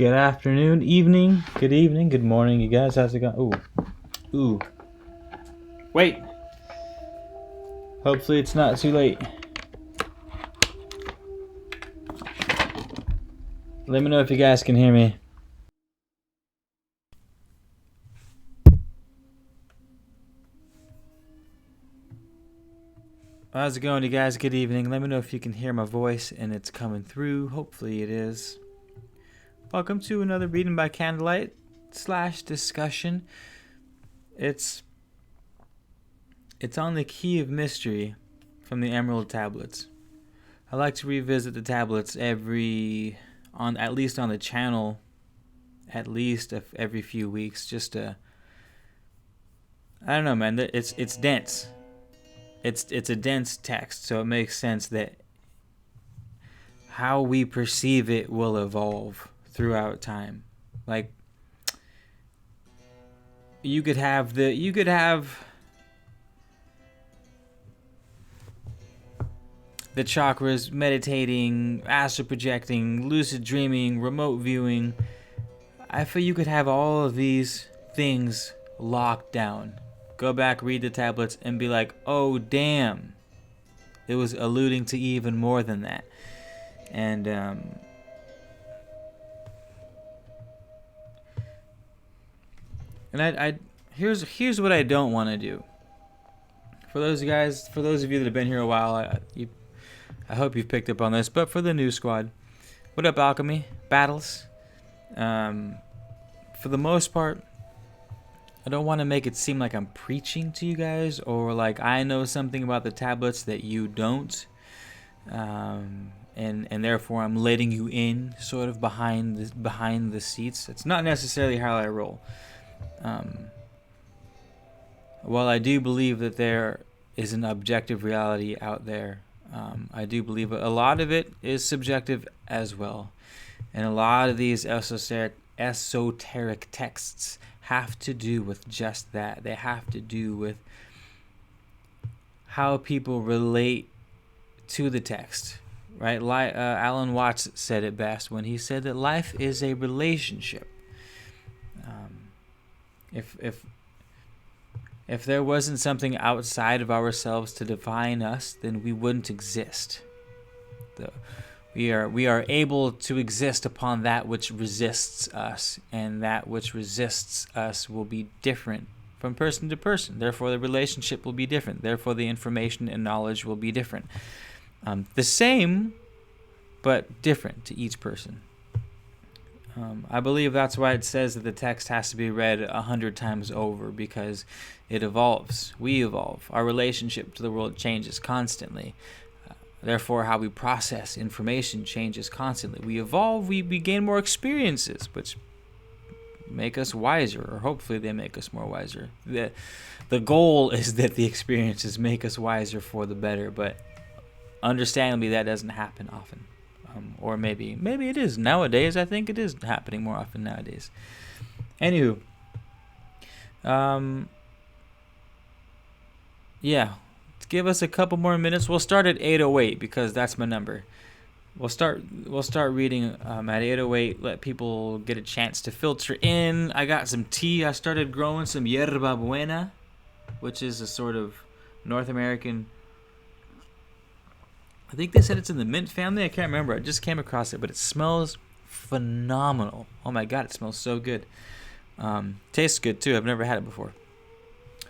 Good afternoon, evening, good evening, good morning, you guys. How's it going? Ooh. Wait. Hopefully it's not too late. Let me know if you guys can hear me. How's it going, you guys? Good evening. Let me know if you can hear my voice and it's coming through. Hopefully it is. Welcome to another reading by candlelight / discussion. It's on the Key of Mystery from the Emerald Tablets. I like to revisit the tablets at least on the channel, at least every few weeks, just to, I don't know, man. It's dense. It's a dense text, so it makes sense that how we perceive it will evolve throughout time. Like, you could have the chakras meditating, astral projecting, lucid dreaming, remote viewing. I feel you could have all of these things locked down. Go back, read the tablets, and be like, oh, damn. It was alluding to even more than that. And, here's what I don't want to do. For those of you that have been here a while, I hope you've picked up on this. But for the new squad, what up, Alchemy? Battles? For the most part, I don't want to make it seem like I'm preaching to you guys or like I know something about the tablets that you don't. And therefore I'm letting you in sort of behind the seats. It's not necessarily how I roll. While I do believe that there is an objective reality out there, I do believe a lot of it is subjective as well. And a lot of these esoteric texts have to do with just that. They have to do with how people relate to the text, right? Alan Watts said it best when he said that life is a relationship. If there wasn't something outside of ourselves to define us, then we wouldn't exist. We are able to exist upon that which resists us, and that which resists us will be different from person to person. Therefore, the relationship will be different. Therefore, the information and knowledge will be different. The same, but different to each person. I believe that's why it says that the text has to be read 100 times over, because it evolves. We evolve. Our relationship to the world changes constantly. Therefore, how we process information changes constantly. We evolve, we gain more experiences, which make us wiser, or hopefully they make us more wiser. The goal is that the experiences make us wiser for the better, but understandably that doesn't happen often. Or maybe it is. Nowadays, I think it is happening more often nowadays. Anywho, yeah. Give us a couple more minutes. We'll start at 8:08 because that's my number. We'll start reading at 8:08. Let people get a chance to filter in. I got some tea. I started growing some yerba buena, which is a sort of North American. I think they said it's in the mint family. I can't remember. I just came across it, but it smells phenomenal. Oh my god, it smells so good. Tastes good too. I've never had it before.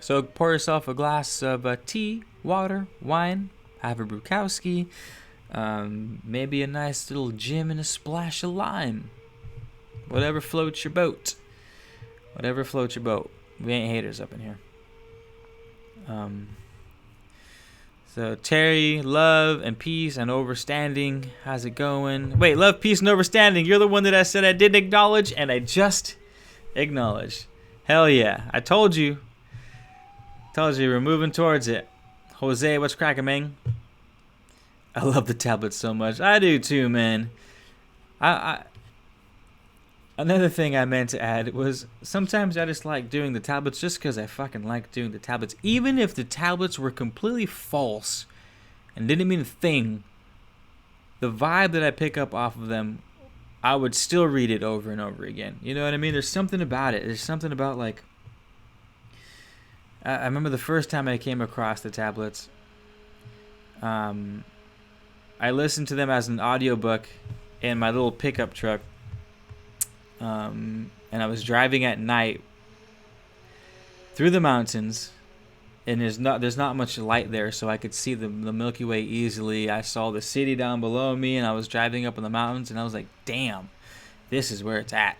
So pour yourself a glass of tea, water, wine, have a brewkowski, maybe a nice little gin and a splash of lime. Whatever floats your boat. Whatever floats your boat. We ain't haters up in here. So Terry, love and peace and overstanding. How's it going? Wait, love, peace, and overstanding. You're the one that I said I didn't acknowledge, and I just acknowledged. Hell yeah. I told you. We're moving towards it. Jose, what's cracking, man? I love the tablets so much. I do too, man. Another thing I meant to add was sometimes I just like doing the tablets just because I fucking like doing the tablets. Even if the tablets were completely false and didn't mean a thing, the vibe that I pick up off of them I would still read it over and over again. You know what I mean? There's something about it. There's something about, like, I remember the first time I came across the tablets. I listened to them as an audiobook in my little pickup truck. And I was driving at night through the mountains, and there's not much light there, so I could see the Milky Way easily. I saw the city down below me, and I was driving up in the mountains, and I was like, damn, this is where it's at.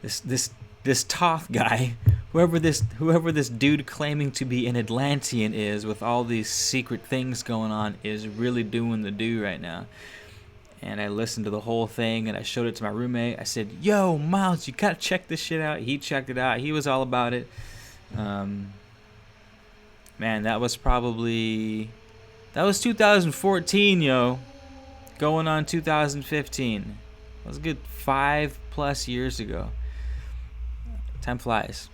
This Toth guy, whoever this dude claiming to be an Atlantean is, with all these secret things going on, is really doing the do right now. And I listened to the whole thing, and I showed it to my roommate. I said, yo, Miles, you gotta check this shit out. He checked it out. He was all about it. Man, that was 2014, yo. Going on 2015. That was a good 5+ years ago. Time flies.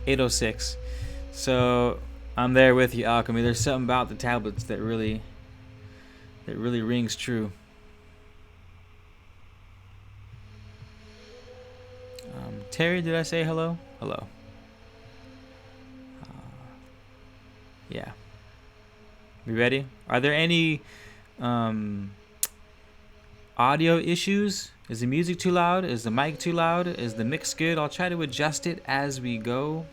8:06. So I'm there with you, Alchemy. There's something about the tablets that really rings true. Terry, did I say hello? Hello. Yeah. We ready? Are there any audio issues? Is the music too loud? Is the mic too loud? Is the mix good? I'll try to adjust it as we go.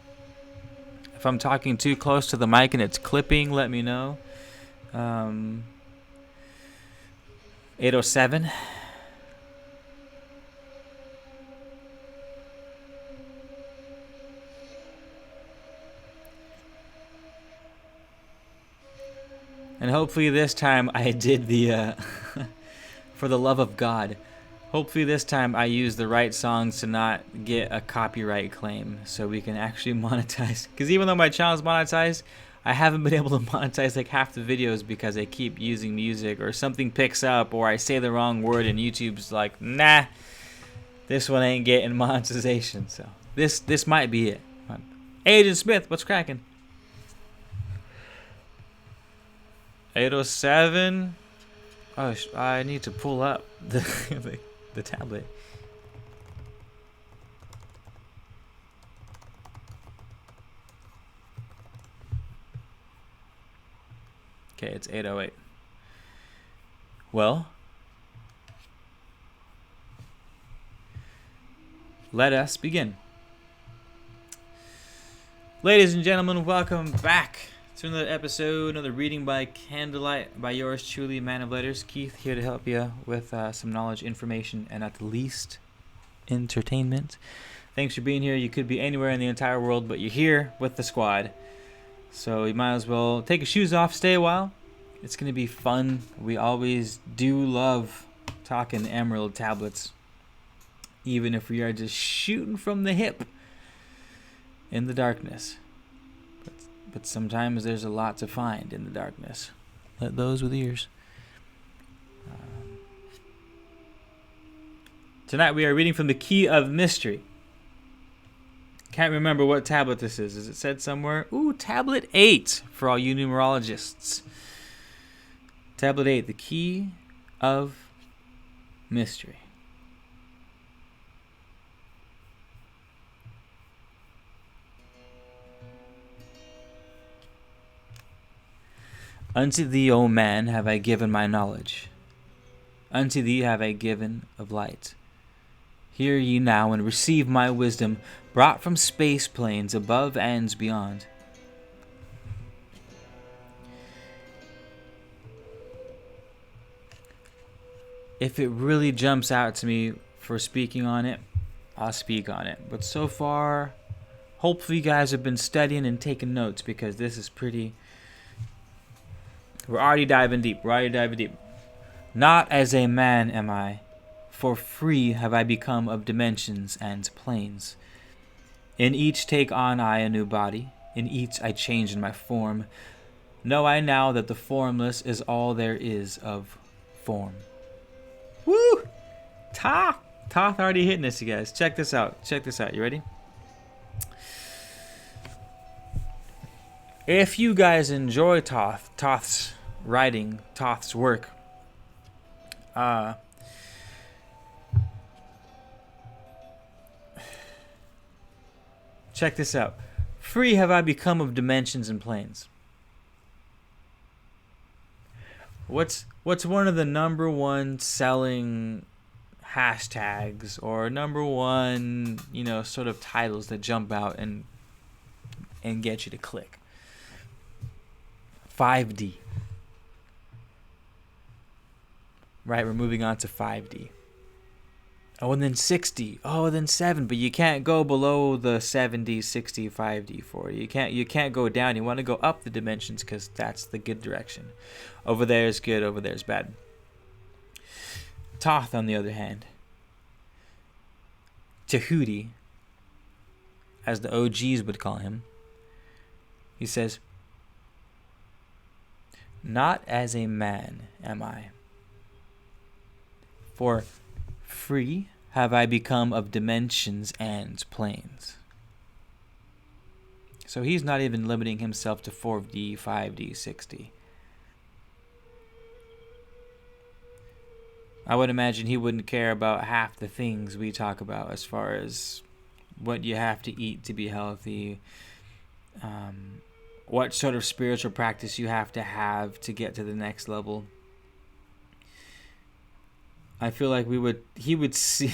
If I'm talking too close to the mic and it's clipping, let me know. 8:07. And hopefully this time I did the for the love of God. Hopefully this time I use the right songs to not get a copyright claim, so we can actually monetize. Because even though my channel is monetized, I haven't been able to monetize like half the videos because I keep using music, or something picks up, or I say the wrong word and YouTube's like, nah, this one ain't getting monetization. So this might be it. Agent Smith, what's cracking? 8:07. Oh, I need to pull up the tablet. Okay, it's 8:08. Well, let us begin. Ladies and gentlemen, welcome back to another episode, another reading by candlelight by yours truly, Man of Letters, Keith, here to help you with some knowledge, information, and at least entertainment. Thanks for being here. You could be anywhere in the entire world, but you're here with the squad. So you might as well take your shoes off, stay a while. It's going to be fun. We always do love talking emerald tablets, even if we are just shooting from the hip in the darkness. But sometimes there's a lot to find in the darkness. Let those with ears. Tonight we are reading from the Key of Mystery. Can't remember what tablet this is. Is it said somewhere? Ooh, tablet 8 for all you numerologists. Tablet 8, the Key of Mystery. Unto thee, O man, have I given my knowledge. Unto thee have I given of light. Hear ye now and receive my wisdom, brought from space planes above and beyond. If it really jumps out to me for speaking on it, I'll speak on it. But so far, hopefully you guys have been studying and taking notes, because this is pretty... We're already diving deep. Not as a man am I, for free have I become of dimensions and planes. In each take on I a new body, in each I change in my form. Know I now that the formless is all there is of form. Woo! Toth already hitting this, you guys. Check this out. You ready? If you guys enjoy Toth's writing, Toth's work, Check this out. Free have I become of dimensions and planes. What's one of the number one selling hashtags or number one, sort of titles that jump out and get you to click? 5D. Right, we're moving on to 5D. Oh, and then 6D. Oh, then 7. But you can't go below the 7D, 6D, 5D, 4D. You can't go down. You want to go up the dimensions because that's the good direction. Over there is good. Over there is bad. Toth, on the other hand. Tahuti, as the OGs would call him. He says, not as a man am I. For free have I become of dimensions and planes. So he's not even limiting himself to 4D, 5D, 6D. I would imagine he wouldn't care about half the things we talk about as far as what you have to eat to be healthy, what sort of spiritual practice you have to get to the next level. I feel like he would see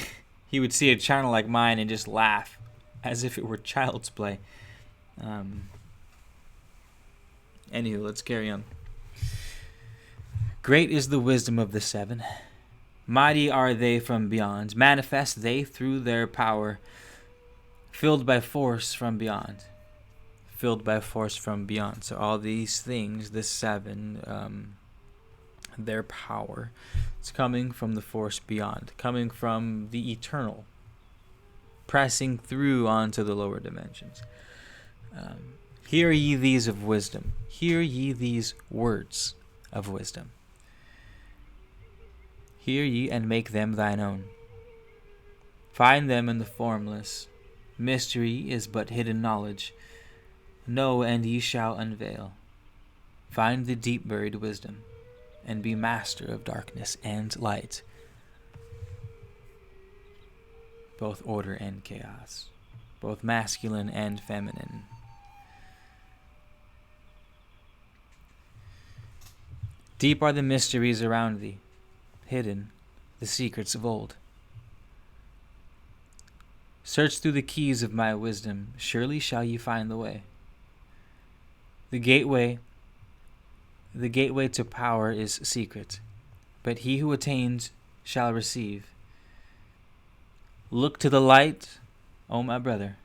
a channel like mine and just laugh as if it were child's play. Anywho, let's carry on. Great is the wisdom of the seven. Mighty are they from beyond. Manifest they through their power. Filled by force from beyond. Filled by force from beyond. So all these things, the seven, their power, it's coming from the force beyond, coming from the eternal, pressing through onto the lower dimensions. Hear ye these of wisdom, hear ye these words of wisdom. Hear ye and make them thine own. Find them in the formless. Mystery is but hidden knowledge. Know and ye shall unveil. Find the deep buried wisdom, and be master of darkness and light, both order and chaos, both masculine and feminine. Deep are the mysteries around thee, hidden the secrets of old. Search through the keys of my wisdom, surely shall ye find the way. The gateway to power is secret, but he who attains shall receive. Look to the light, O my brother.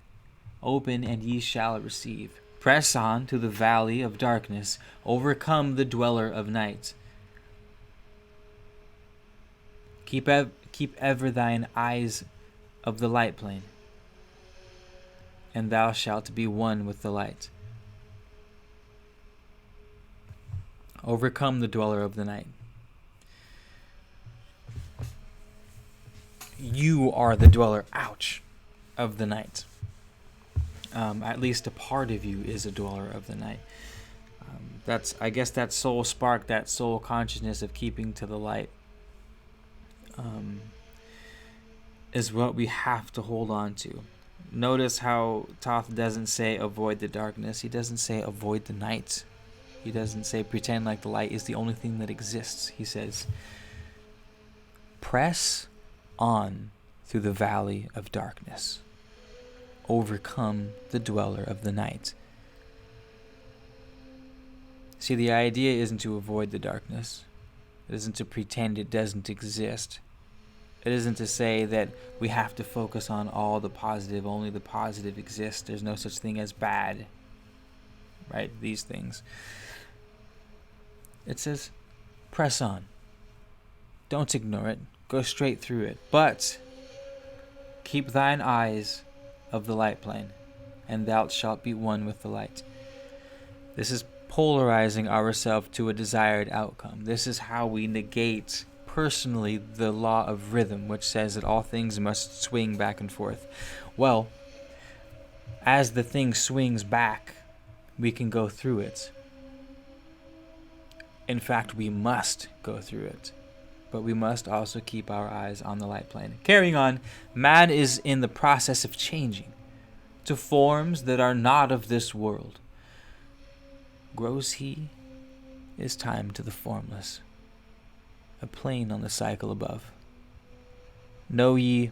Open and ye shall receive. Press on to the valley of darkness. Overcome the dweller of night. Keep ever thine eyes of the light plane, and thou shalt be one with the light. Overcome the dweller of the night. You are the dweller, of the night. At least a part of you is a dweller of the night. I guess that soul spark, that soul consciousness of keeping to the light, is what we have to hold on to. Notice how Toth doesn't say avoid the darkness. He doesn't say avoid the night. He doesn't say pretend like the light is the only thing that exists. He says press on through the valley of darkness. Overcome the dweller of the night. See, the idea isn't to avoid the darkness. It isn't to pretend it doesn't exist. It isn't to say that we have to focus on all the positive, only the positive exists. There's no such thing as bad. Right? These things. It says, press on. Don't ignore it. Go straight through it. But keep thine eyes of the light plane, and thou shalt be one with the light. This is polarizing ourselves to a desired outcome. This is how we negate personally the law of rhythm, which says that all things must swing back and forth. Well, as the thing swings back, we can go through it. In fact, we must go through it. But we must also keep our eyes on the light plane. Carrying on, man is in the process of changing to forms that are not of this world. Grows he is time to the formless, a plane on the cycle above. Know ye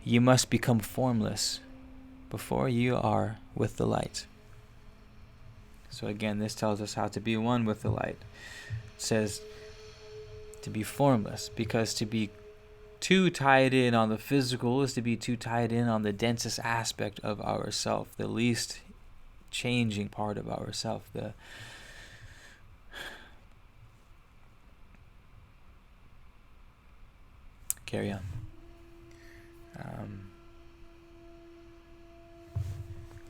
must become formless before ye are with the light. So again, this tells us how to be one with the light. It says to be formless, because to be too tied in on the physical is to be too tied in on the densest aspect of ourself, the least changing part of ourself, carry on.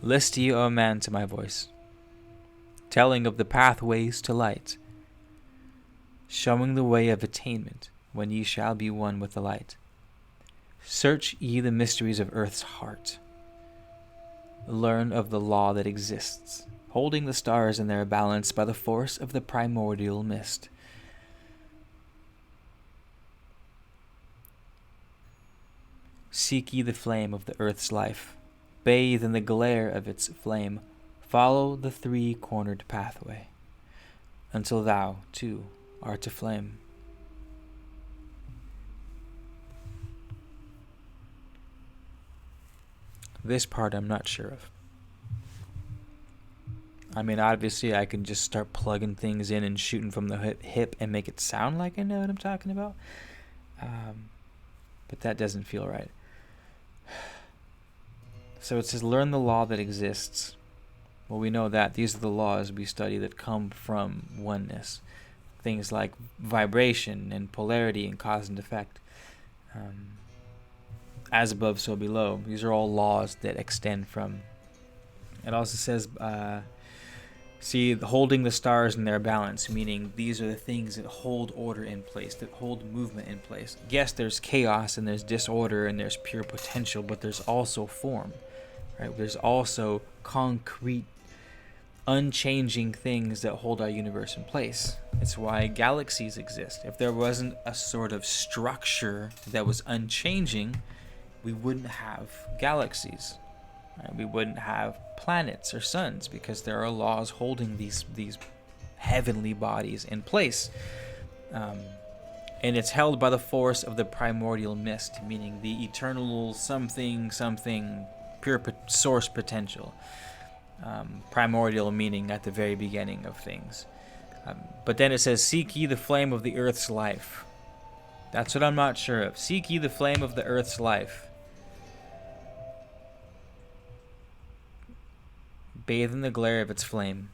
List ye, O man, to my voice, telling of the pathways to light, showing the way of attainment, when ye shall be one with the light. Search ye the mysteries of earth's heart. Learn of the law that exists, holding the stars in their balance by the force of the primordial mist. Seek ye the flame of the earth's life. Bathe in the glare of its flame. Follow the three-cornered pathway, until thou, too, art aflame. This part I'm not sure of. I mean, obviously I can just start plugging things in and shooting from the hip and make it sound like I know what I'm talking about. But that doesn't feel right. So it says, learn the law that exists. Well, we know that these are the laws we study that come from oneness. Things like vibration and polarity and cause and effect. As above, so below. These are all laws that extend from. It also says, holding the stars in their balance, meaning these are the things that hold order in place, that hold movement in place. Yes, there's chaos and there's disorder and there's pure potential, but there's also form, right? There's also concrete, unchanging things that hold our universe in place. It's why galaxies exist. If there wasn't a sort of structure that was unchanging, we wouldn't have galaxies. Right? We wouldn't have planets or suns, because there are laws holding these heavenly bodies in place. And it's held by the force of the primordial mist, meaning the eternal something pure source potential. Primordial meaning at the very beginning of things. But then it says, seek ye the flame of the earth's life. That's what I'm not sure of. Seek ye the flame of the earth's life. Bathe in the glare of its flame.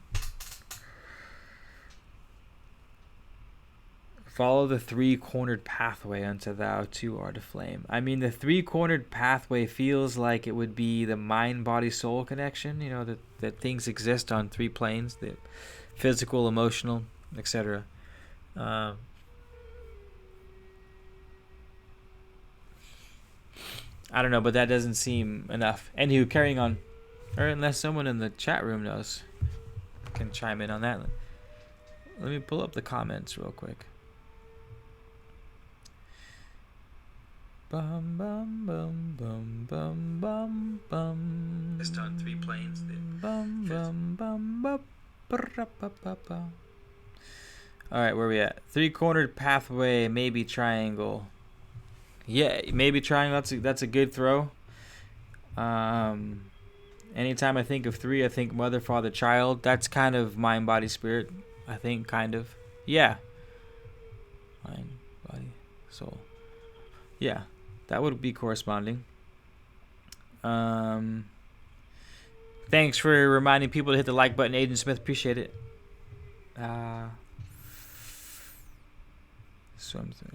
Follow the three-cornered pathway until thou too art aflame. I mean, the three-cornered pathway feels like it would be the mind-body-soul connection, you know, that things exist on three planes, the physical, emotional, etc. I don't know, but that doesn't seem enough. Anywho, carrying on. Or unless someone in the chat room knows, can chime in on that. Let me pull up the comments real quick. Bum bum bum bum bum bum bum. Just on three planes. Bum bum bum bum. All right, where we at? Three-cornered pathway, maybe triangle. Yeah, maybe triangle. That's a good throw. Anytime I think of three, I think mother, father, child. That's kind of mind, body, spirit. I think, kind of. Yeah. Mind, body, soul. Yeah, that would be corresponding. Thanks for reminding people to hit the like button, Agent Smith. Appreciate it.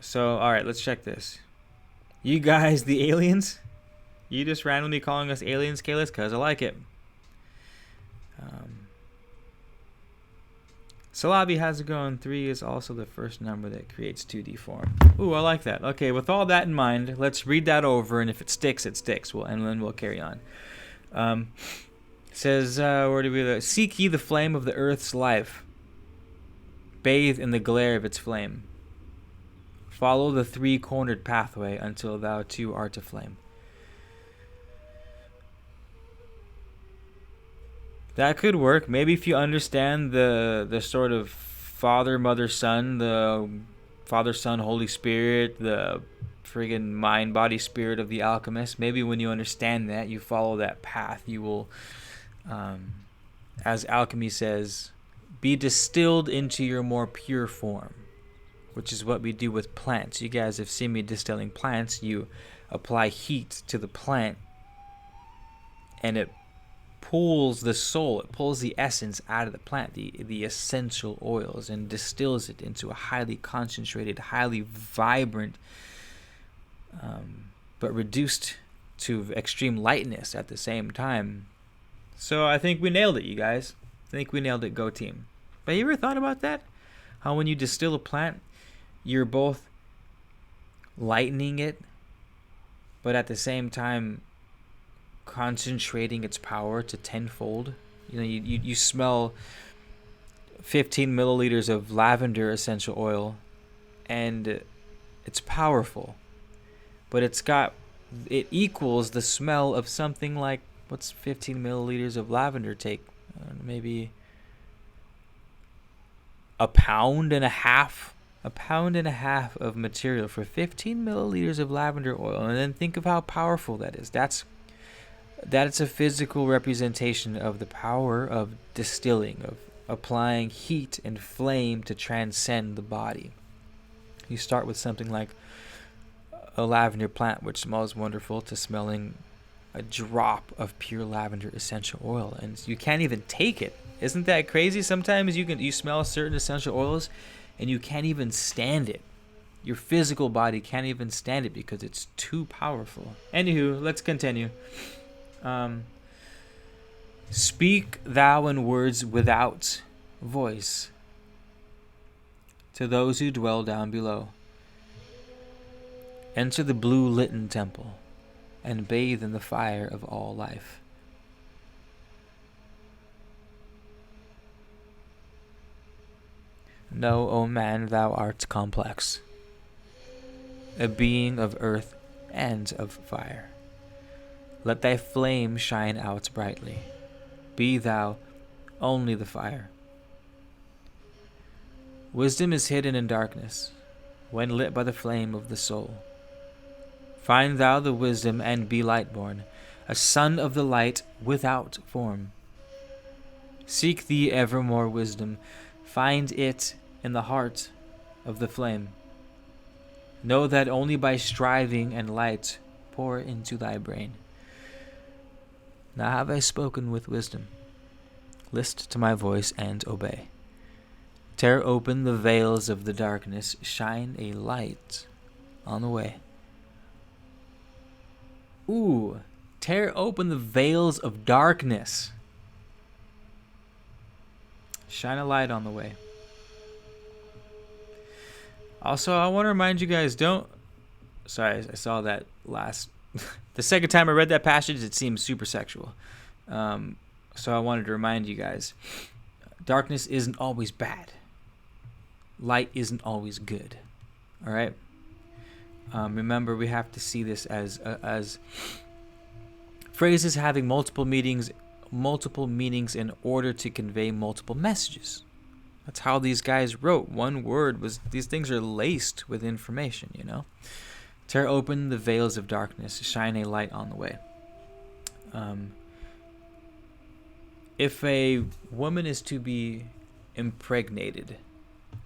So, all right, let's check this. You guys, the aliens? You just randomly calling us aliens, Kalis? Because I like it. Salabi has it going. 3 is also the first number that creates 2D form. Ooh, I like that. Okay, with all that in mind, let's read that over, and if it sticks, it sticks. And then we'll carry on. It says, where do we seek ye the flame of the earth's life. Bathe in the glare of its flame. Follow the three-cornered pathway until thou too art aflame. That could work. Maybe if you understand the sort of Father, Mother, Son, the Father, Son, Holy Spirit, the friggin' mind, body, spirit of the alchemist. Maybe when you understand that, you follow that path, you will, um, as alchemy says, be distilled into your more pure form, which is what we do with plants. You guys have seen me distilling plants. You apply heat to the plant, and it pulls the soul, it pulls the essence out of the plant, the essential oils, and distills it into a highly concentrated, highly vibrant, but reduced to extreme lightness at the same time. So I think we nailed it, you guys. I think we nailed it. Go team. But you ever thought about that? How when you distill a plant, you're both lightening it, but at the same time concentrating its power to tenfold. You know, you smell 15 milliliters of lavender essential oil, and it's powerful, but it equals the smell of something like, what's 15 milliliters of lavender take? Maybe a pound and a half of material for 15 milliliters of lavender oil. And then think of how powerful that is. That's a physical representation of the power of distilling, of applying heat and flame to transcend the body. You start with something like a lavender plant, which smells wonderful, to smelling a drop of pure lavender essential oil, and you can't even take it. Isn't that crazy? Sometimes you smell certain essential oils and you can't even stand it. Your physical body can't even stand it because it's too powerful. Anywho, let's continue. Speak thou in words without voice to those who dwell down below. Enter the blue litten temple and bathe in the fire of all life. Know, O man, thou art complex, a being of earth and of fire. Let thy flame shine out brightly. Be thou only the fire. Wisdom is hidden in darkness, when lit by the flame of the soul. Find thou the wisdom and be light-born, a son of the light without form. Seek thee evermore wisdom, find it in the heart of the flame. Know that only by striving and light pour into thy brain. Now have I spoken with wisdom. List to my voice and obey. Tear open the veils of the darkness, shine a light on the way. Ooh, tear open the veils of darkness. Shine a light on the way. Also, I want to remind you guys, sorry, I saw that last... the second time I read that passage, it seemed super sexual. So I wanted to remind you guys, darkness isn't always bad. Light isn't always good. All right? Remember, we have to see this as phrases having multiple meanings in order to convey multiple messages. That's how these guys wrote. One word was, these things are laced with information, you know? Tear open the veils of darkness, shine a light on the way. If a woman is to be impregnated,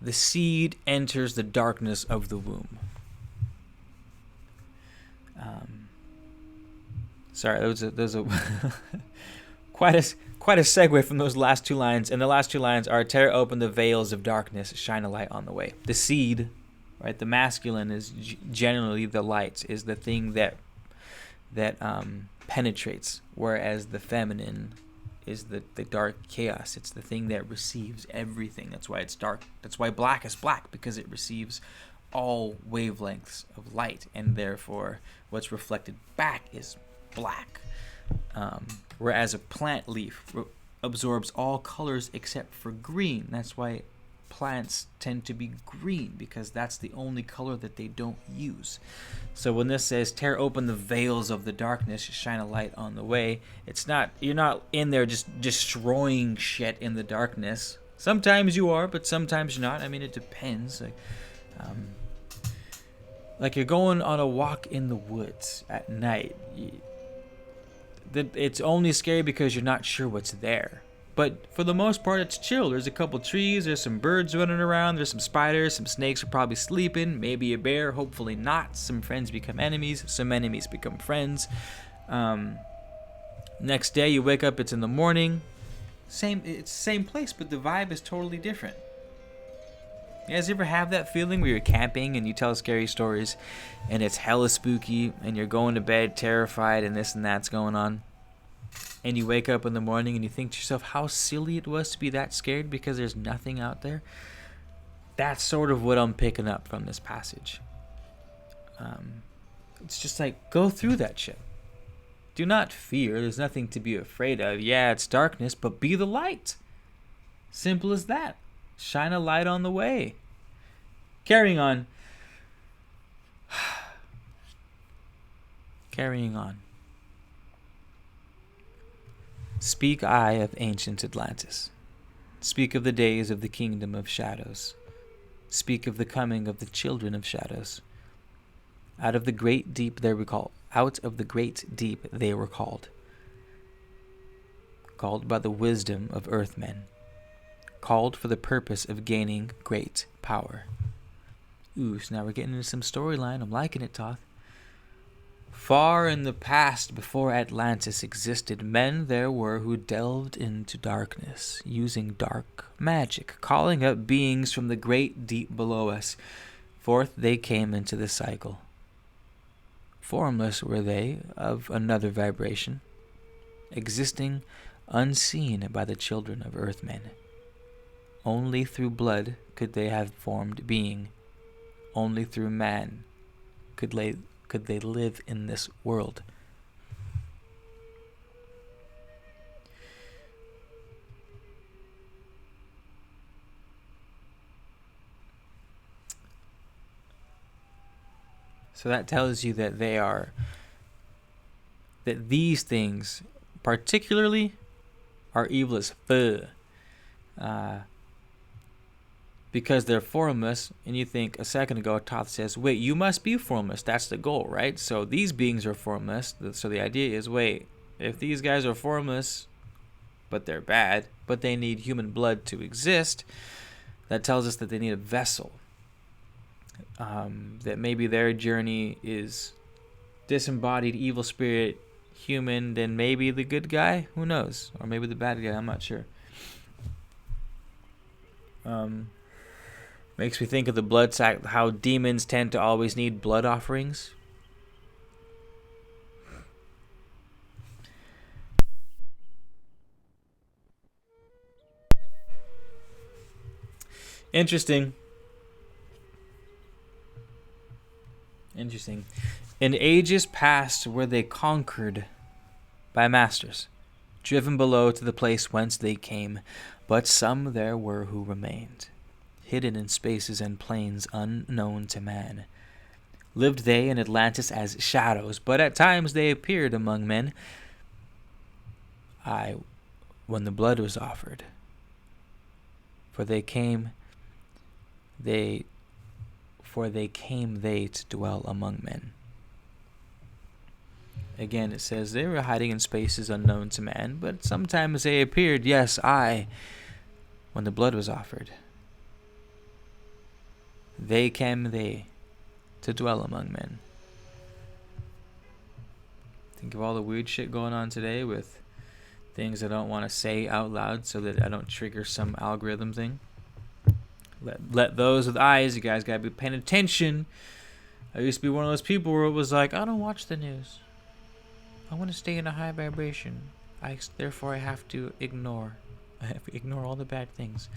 the seed enters the darkness of the womb. Sorry, there's a quite a segue from those last two lines, and the last two lines are tear open the veils of darkness, shine a light on the way. The seed, right? The masculine is generally the light, is the thing that penetrates, whereas the feminine is the dark chaos. It's the thing that receives everything. That's why it's dark. That's why black is black, because it receives all wavelengths of light, and therefore what's reflected back is black. Whereas a plant leaf absorbs all colors except for green. That's why plants tend to be green because that's the only color that they don't use. So when this says tear open the veils of the darkness, shine a light on the way, it's not, you're not in there just destroying shit in the darkness. Sometimes you are, but sometimes not. I mean, it depends. Like you're going on a walk in the woods at night. It's only scary because you're not sure what's there. But for the most part, it's chill. There's a couple trees, there's some birds running around, there's some spiders, some snakes are probably sleeping, maybe a bear, hopefully not. Some friends become enemies, some enemies become friends. Next day you wake up, it's in the morning. It's the same place, but the vibe is totally different. You guys ever have that feeling where you're camping and you tell scary stories and it's hella spooky and you're going to bed terrified and this and that's going on? And you wake up in the morning and you think to yourself how silly it was to be that scared because there's nothing out there. That's sort of what I'm picking up from this passage. It's just like, go through that shit. Do not fear. There's nothing to be afraid of. Yeah, it's darkness, but be the light. Simple as that. Shine a light on the way. Carrying on. Carrying on. Speak I of ancient Atlantis. Speak of the days of the kingdom of shadows. Speak of the coming of the children of shadows. Out of the great deep they were called. Out of the great deep they were called. Called by the wisdom of earthmen. Called for the purpose of gaining great power. Ooh, so now we're getting into some storyline. I'm liking it, Toth. Far in the past, before Atlantis existed, men there were who delved into darkness, using dark magic, calling up beings from the great deep below us. Forth they came into the cycle. Formless were they, of another vibration, existing unseen by the children of earthmen. Only through blood could they have formed being. Only through man could they live in this world. So that tells you that that these things particularly are evil as fuck. Because they're formless, and you think a second ago, Toth says, wait, you must be formless. That's the goal, right? So these beings are formless. So the idea is, wait, if these guys are formless, but they're bad, but they need human blood to exist, that tells us that they need a vessel. That maybe their journey is disembodied evil spirit, human, then maybe the good guy, who knows? Or maybe the bad guy, I'm not sure. Makes me think of the blood sac, how demons tend to always need blood offerings. Interesting. In ages past were they conquered by masters, driven below to the place whence they came, but some there were who remained. Hidden in spaces and plains unknown to man. Lived they in Atlantis as shadows, but at times they appeared among men. When the blood was offered. For they came they to dwell among men. Again, it says they were hiding in spaces unknown to man, but sometimes they appeared, yes, when the blood was offered. They came to dwell among men. Think of all the weird shit going on today with things I don't want to say out loud so that I don't trigger some algorithm thing. Let those with eyes, you guys gotta be paying attention. I used to be one of those people where it was like, I don't watch the news. I want to stay in a high vibration. Therefore I have to ignore. I have to ignore all the bad things.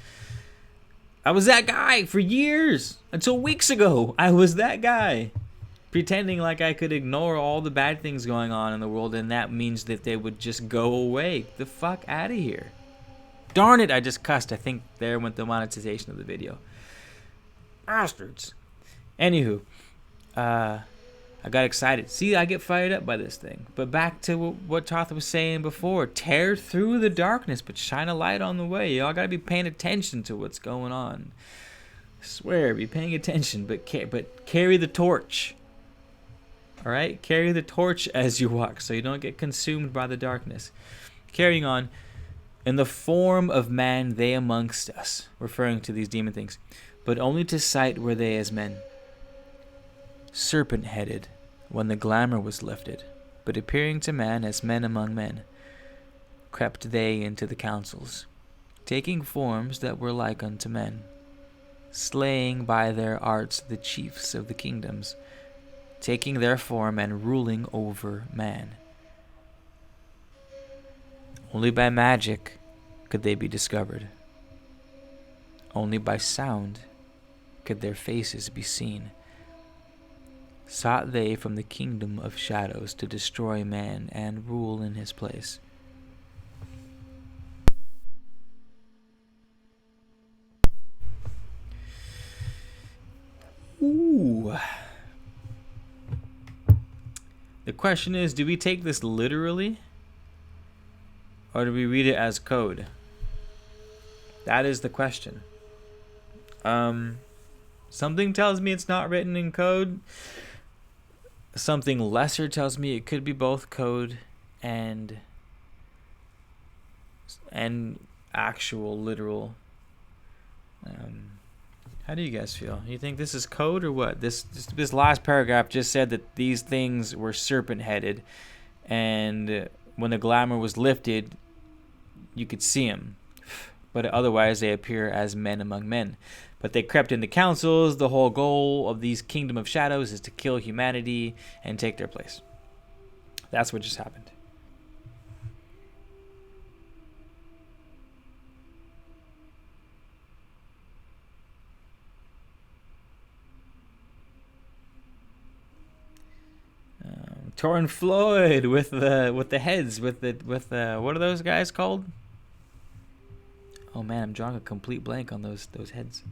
I was that guy for years. Until weeks ago, I was that guy. Pretending like I could ignore all the bad things going on in the world, and that means that they would just go away. Get the fuck out of here. Darn it, I just cussed. I think there went the monetization of the video. Bastards. Anywho, I got excited. See, I get fired up by this thing. But back to what Toth was saying before. Tear through the darkness, but shine a light on the way. Y'all got to be paying attention to what's going on. I swear, be paying attention, but carry the torch. All right? Carry the torch as you walk so you don't get consumed by the darkness. Carrying on. In the form of man they amongst us, referring to these demon things, but only to sight were they as men. Serpent-headed, when the glamour was lifted, but appearing to man as men among men, crept they into the councils, taking forms that were like unto men, slaying by their arts the chiefs of the kingdoms, taking their form and ruling over man. Only by magic could they be discovered. Only by sound could their faces be seen. Sought they from the kingdom of shadows to destroy man and rule in his place. Ooh. The question is, do we take this literally? Or do we read it as code? That is the question. Something tells me it's not written in code. Something lesser tells me it could be both code and actual literal. How do you guys feel? You think this is code or what? This last paragraph just said that these things were serpent-headed, and when the glamour was lifted, you could see them. But otherwise, they appear as men among men. But they crept into councils. The whole goal of these kingdom of shadows is to kill humanity and take their place. That's what just happened. Torn Floyd with the heads with what are those guys called? Oh man, I'm drawing a complete blank on those heads.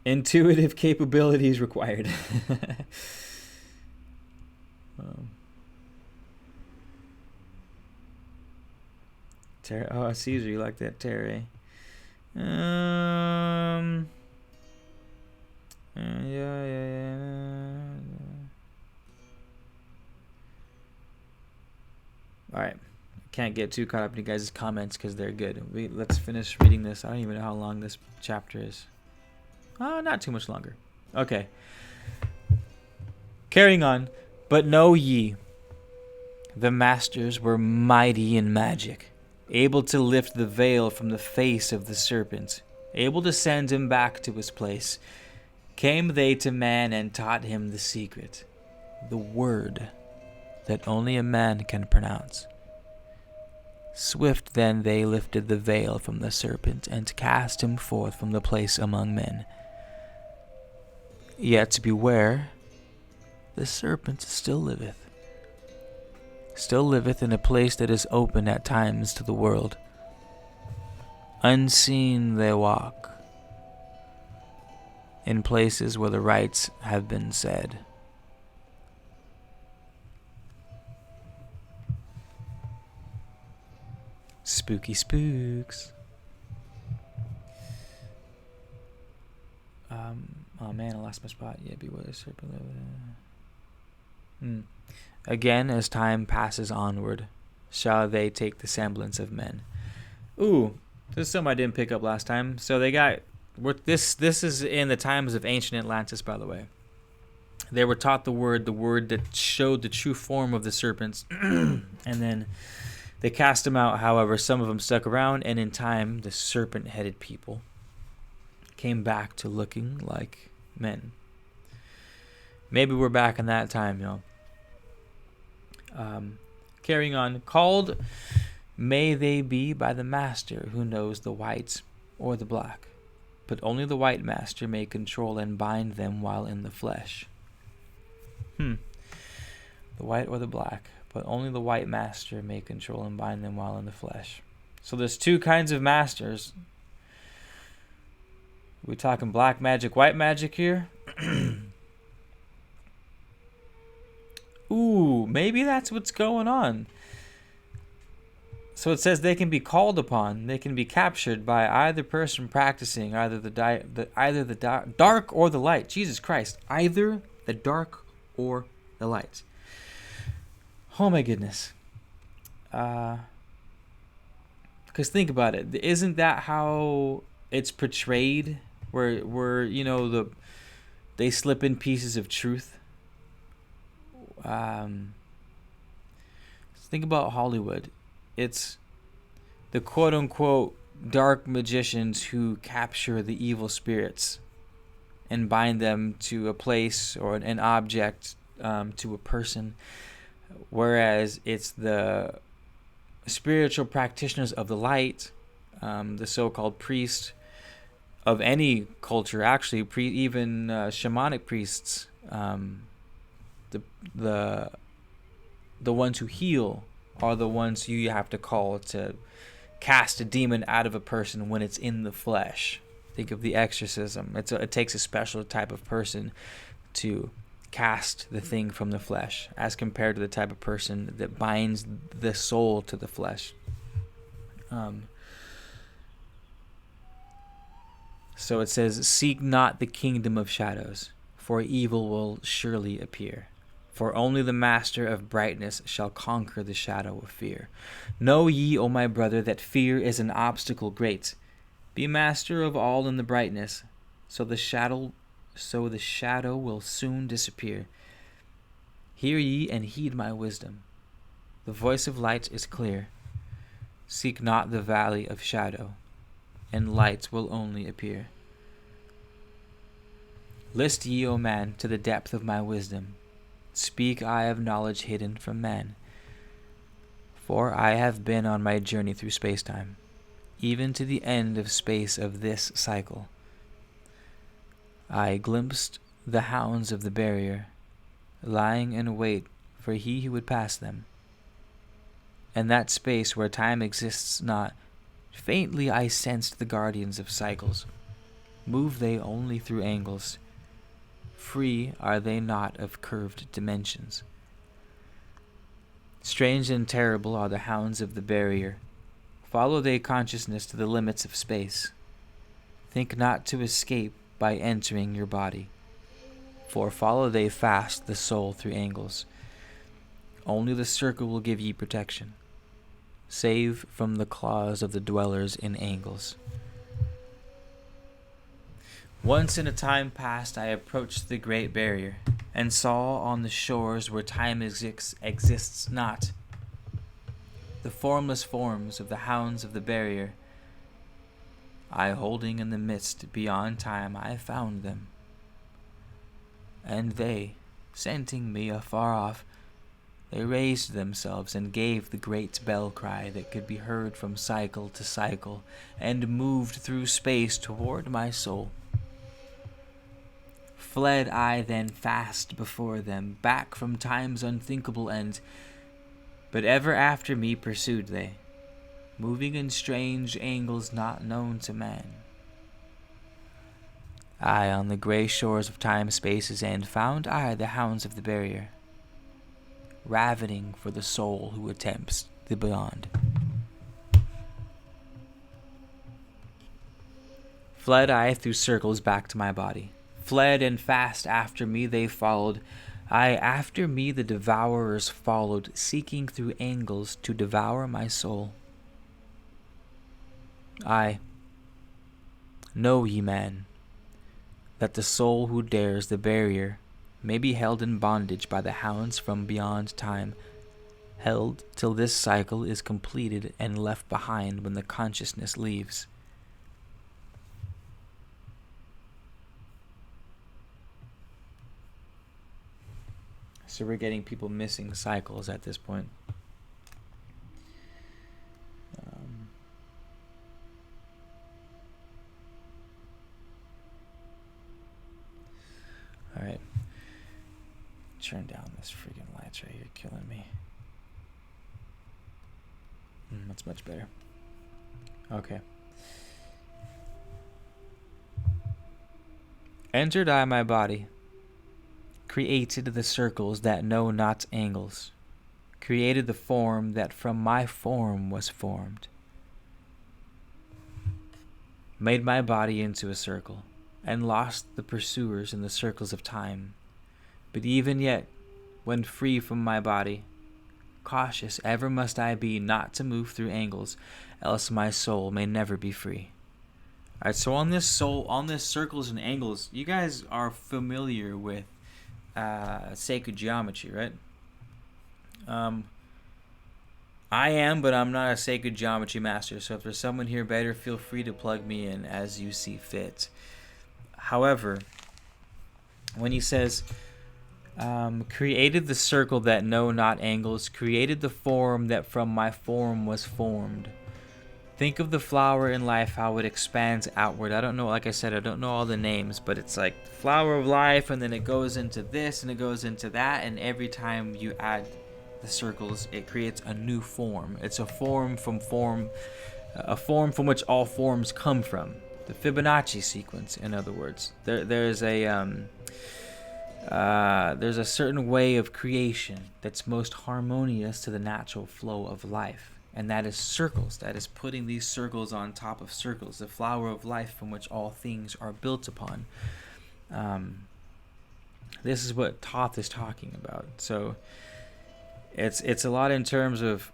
Intuitive capabilities required. Oh, Caesar, you like that, Terry? Yeah. All right. Can't get too caught up in you guys' comments because they're good. Let's finish reading this. I don't even know how long this chapter is. Not too much longer. Okay. Carrying on. But know ye, the masters were mighty in magic, able to lift the veil from the face of the serpent, able to send him back to his place. Came they to man and taught him the secret, the word that only a man can pronounce. Swift then they lifted the veil from the serpent and cast him forth from the place among men. Yet beware, the serpent still liveth in a place that is open at times to the world. Unseen they walk, in places where the rites have been said. Spooky spooks. Oh man, I lost my spot. Yeah, beware the serpent. Again, as time passes onward, shall they take the semblance of men. Ooh, this is something I didn't pick up last time. So they got this is in the times of ancient Atlantis, by the way. They were taught the word that showed the true form of the serpents, and then they cast them out. However, some of them stuck around, and in time, the serpent-headed people came back to looking like men. Maybe we're back in that time, y'all. Carrying on. Called may they be by the master who knows the whites or the black, but only the white master may control and bind them while in the flesh. The the white or the black, but only the white master may control and bind them while in the flesh. So there's two kinds of masters. We're talking black magic, white magic here. Ooh, maybe that's what's going on. So it says they can be called upon, they can be captured by either person practicing either the dark or the light. Jesus Christ, either the dark or the light. Oh my goodness. Because think about it, isn't that how it's portrayed? Where they slip in pieces of truth. Think about Hollywood. It's the quote-unquote dark magicians who capture the evil spirits and bind them to a place or an object, to a person, whereas it's the spiritual practitioners of the light, the so-called priest of any culture, actually, even shamanic priests, the ones who heal are the ones you have to call to cast a demon out of a person when it's in the flesh. Think of the exorcism. It takes a special type of person to cast the thing from the flesh, as compared to the type of person that binds the soul to the flesh. So it says, "Seek not the kingdom of shadows, for evil will surely appear. For only the master of brightness shall conquer the shadow of fear. Know ye, O my brother, that fear is an obstacle great. Be master of all in the brightness, so the shadow will soon disappear. Hear ye and heed my wisdom. The voice of light is clear. Seek not the valley of shadow, and light will only appear. List ye, O man, to the depth of my wisdom. Speak I of knowledge hidden from man. For I have been on my journey through space-time, even to the end of space of this cycle. I glimpsed the hounds of the barrier, lying in wait for he who would pass them. And that space where time exists not, faintly I sensed the guardians of cycles. Move they only through angles. Free are they not of curved dimensions. Strange and terrible are the hounds of the barrier. Follow they consciousness to the limits of space. Think not to escape by entering your body, for follow they fast the soul through angles. Only the circle will give ye protection, save from the claws of the dwellers in angles. Once in a time past I approached the great barrier, and saw on the shores where time exists not, the formless forms of the hounds of the barrier. I holding in the midst beyond time I found them, and they, scenting me afar off, they raised themselves and gave the great bell cry that could be heard from cycle to cycle, and moved through space toward my soul. Fled I then fast before them, back from time's unthinkable end, but ever after me pursued they, moving in strange angles not known to man. I, on the grey shores of time-space's end, found I the hounds of the barrier, ravening for the soul who attempts the beyond. Fled I through circles back to my body. Fled and fast after me they followed. Aye, after me the devourers followed, seeking through angles to devour my soul. Aye, know ye, man, that the soul who dares the barrier may be held in bondage by the hounds from beyond time, held till this cycle is completed and left behind when the consciousness leaves. So we're getting people missing cycles at this point. All right. Turn down this freaking light. That's right, you're killing me. That's much better. Okay. Entered I my body, created the circles that know not angles, created the form that from my form was formed, made my body into a circle, and lost the pursuers in the circles of time. But even yet, when free from my body, cautious ever must I be not to move through angles, else my soul may never be free. All right, so on this circles and angles, you guys are familiar with sacred geometry, right? I am, but I'm not a sacred geometry master, so if there's someone here better, feel free to plug me in as you see fit. However, when he says, created the circle that know not angles, created the form that from my form was formed. Think of the flower in life, how it expands outward. I don't know, like I said, I don't know all the names, but it's like flower of life, and then it goes into this, and it goes into that, and every time you add the circles, it creates a new form. It's a form from which all forms come from. The Fibonacci sequence, in other words. There's a certain way of creation that's most harmonious to the natural flow of life, and that is circles. That is putting these circles on top of circles, the flower of life from which all things are built upon. This is what Toth is talking about. So it's a lot in terms of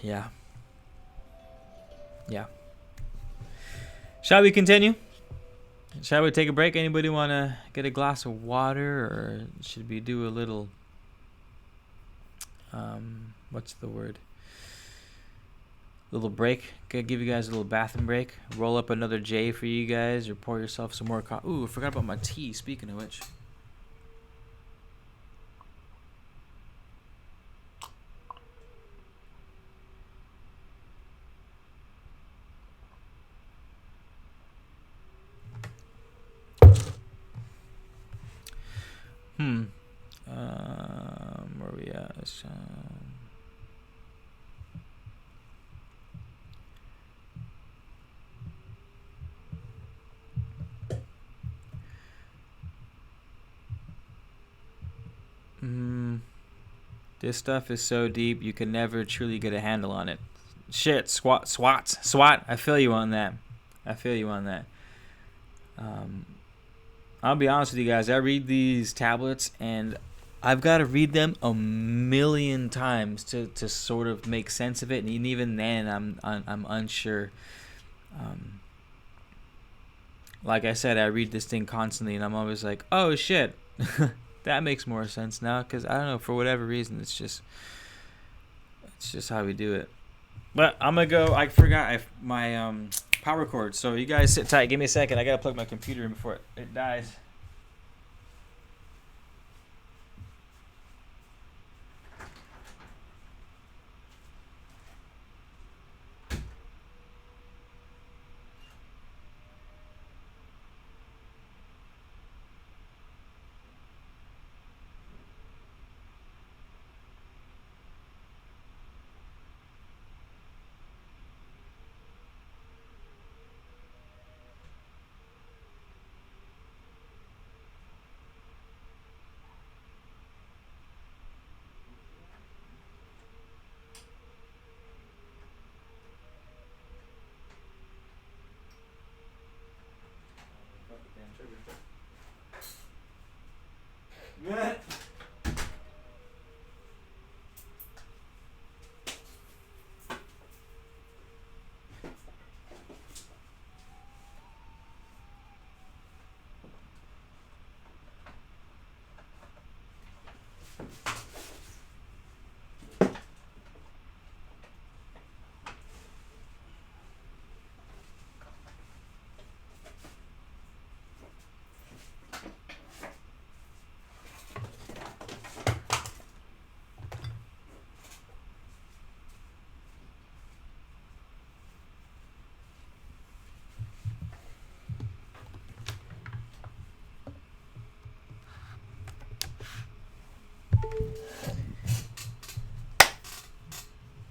yeah. Shall we continue? Shall we take a break? Anybody want to get a glass of water, or should we do a little what's the word? Little break. Could give you guys a little bathroom break. Roll up another J for you guys, or pour yourself some more coffee. Ooh, I forgot about my tea. Speaking of which. Where are we at? This stuff is so deep, you can never truly get a handle on it. Shit, SWAT. I feel you on that. I'll be honest with you guys. I read these tablets, and I've got to read them a million times to sort of make sense of it, and even then, I'm unsure. Like I said, I read this thing constantly, and I'm always like, oh shit, that makes more sense now, because I don't know, for whatever reason, it's just how we do it. But I'm gonna go. I forgot my power cord, so you guys sit tight. Give me a second. I gotta plug my computer in before it dies.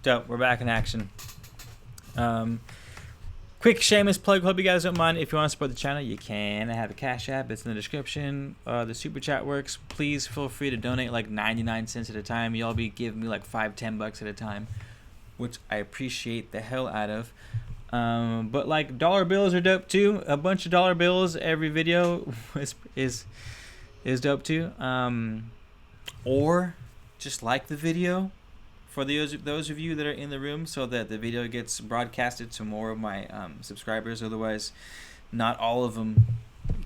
Dope. We're back in action. Quick shameless plug. Hope you guys don't mind. If you want to support the channel, you can. I have a cash app. It's in the description. The super chat works. Please feel free to donate like 99 cents at a time. Y'all be giving me like $5-10 at a time, which I appreciate the hell out of. But like dollar bills are dope too. A bunch of dollar bills every video is dope too. Or just like the video for those of you that are in the room, so that the video gets broadcasted to more of my subscribers. Otherwise, not all of them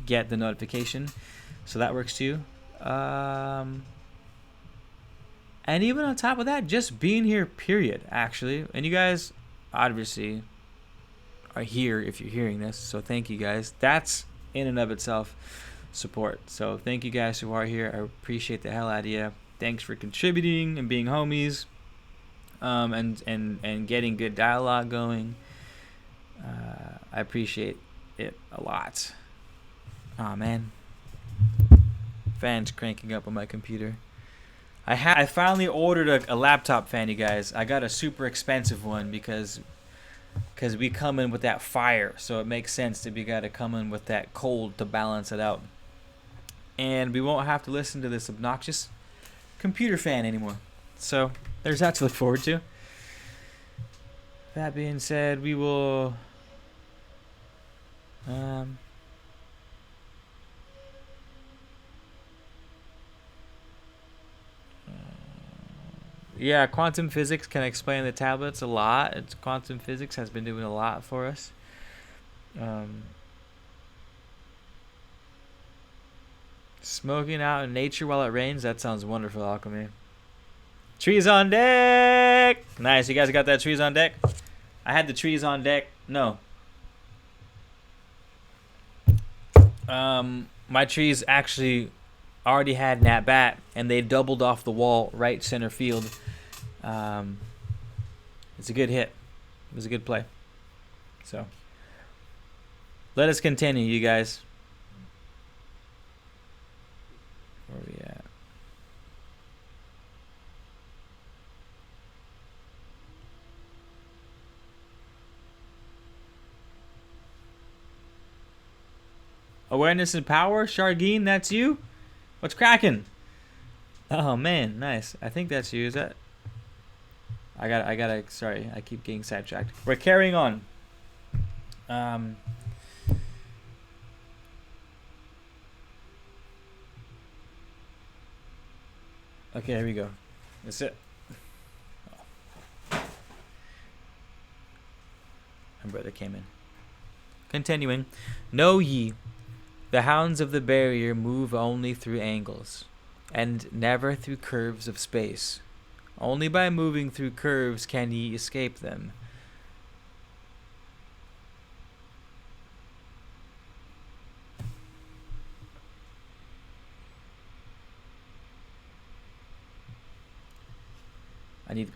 get the notification, so that works too. And even on top of that, just being here, period, actually. And you guys obviously are here if you're hearing this, so thank you guys. That's in and of itself support. So thank you guys who are here. I appreciate the hell out of you. Thanks for contributing and being homies, and getting good dialogue going. I appreciate it a lot. Oh man, fan's cranking up on my computer. I finally ordered a laptop fan, you guys. I got a super expensive one because we come in with that fire, so it makes sense that we got to come in with that cold to balance it out. And we won't have to listen to this obnoxious computer fan anymore. So there's that to look forward to. That being said, we will yeah, quantum physics can explain the tablets a lot. Quantum physics has been doing a lot for us. Smoking out in nature while it rains, that sounds wonderful, Alchemy. Trees on deck! Nice, you guys got that trees on deck? I had the trees on deck. No. My trees actually already had an at-bat, and they doubled off the wall right center field. It's a good hit. It was a good play. So, let us continue, you guys. Where are we at? Awareness and power, Shargeen, that's you? What's cracking? Oh man, nice. I think that's you. Is that? I gotta. Sorry, I keep getting sidetracked. We're carrying on. Okay, here we go. That's it. Oh. My brother came in. Continuing. Know ye, the hounds of the barrier move only through angles, and never through curves of space. Only by moving through curves can ye escape them.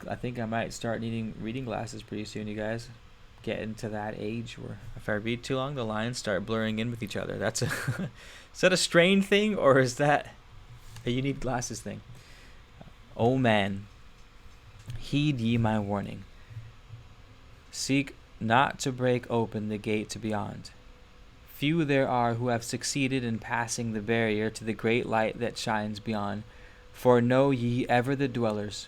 I think I might start needing reading glasses pretty soon, you guys. Getting to that age where if I read too long, the lines start blurring in with each other. That's a is that a strain thing, or is that a you need glasses thing? Oh man, heed ye my warning. Seek not to break open the gate to beyond. Few there are who have succeeded in passing the barrier to the great light that shines beyond. For know ye ever the dwellers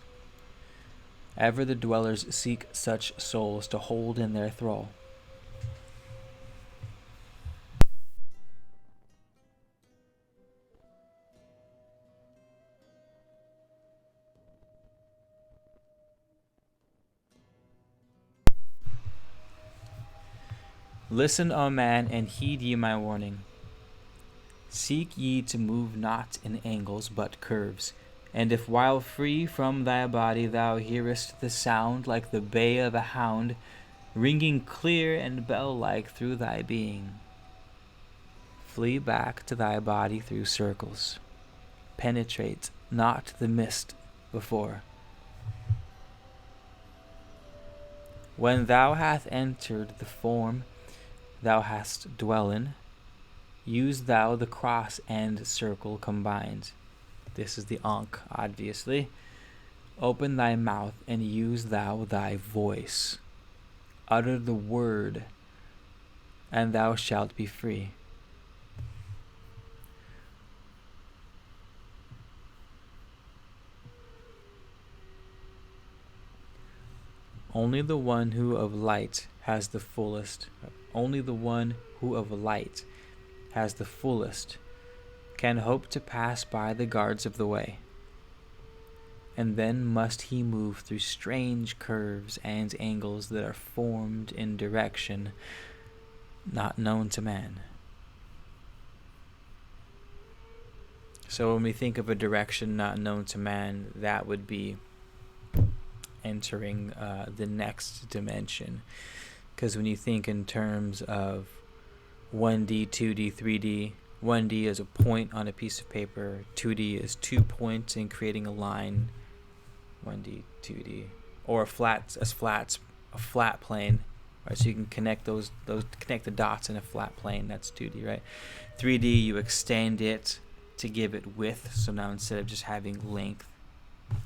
seek such souls to hold in their thrall. Listen, O man, and heed ye my warning. Seek ye to move not in angles but curves. And if while free from thy body thou hearest the sound like the bay of a hound, ringing clear and bell-like through thy being, flee back to thy body through circles. Penetrate not the mist before. When thou hast entered the form thou hast dwell in, use thou the cross and circle combined. This is the Ankh, obviously. Open thy mouth and use thou thy voice. Utter the word, and thou shalt be free. Only the one who of light has the fullest. Only the one who of light has the fullest can hope to pass by the guards of the way. And then must he move through strange curves and angles that are formed in direction not known to man. So when we think of a direction not known to man, that would be entering the next dimension. Because when you think in terms of 1D, 2D, 3D, 1D is a point on a piece of paper, 2D is 2 points in creating a line, 1D, 2D, or a flat plane, right? So you can connect those connect the dots in a flat plane. That's 2D, right? 3D, you extend it to give it width. So now instead of just having length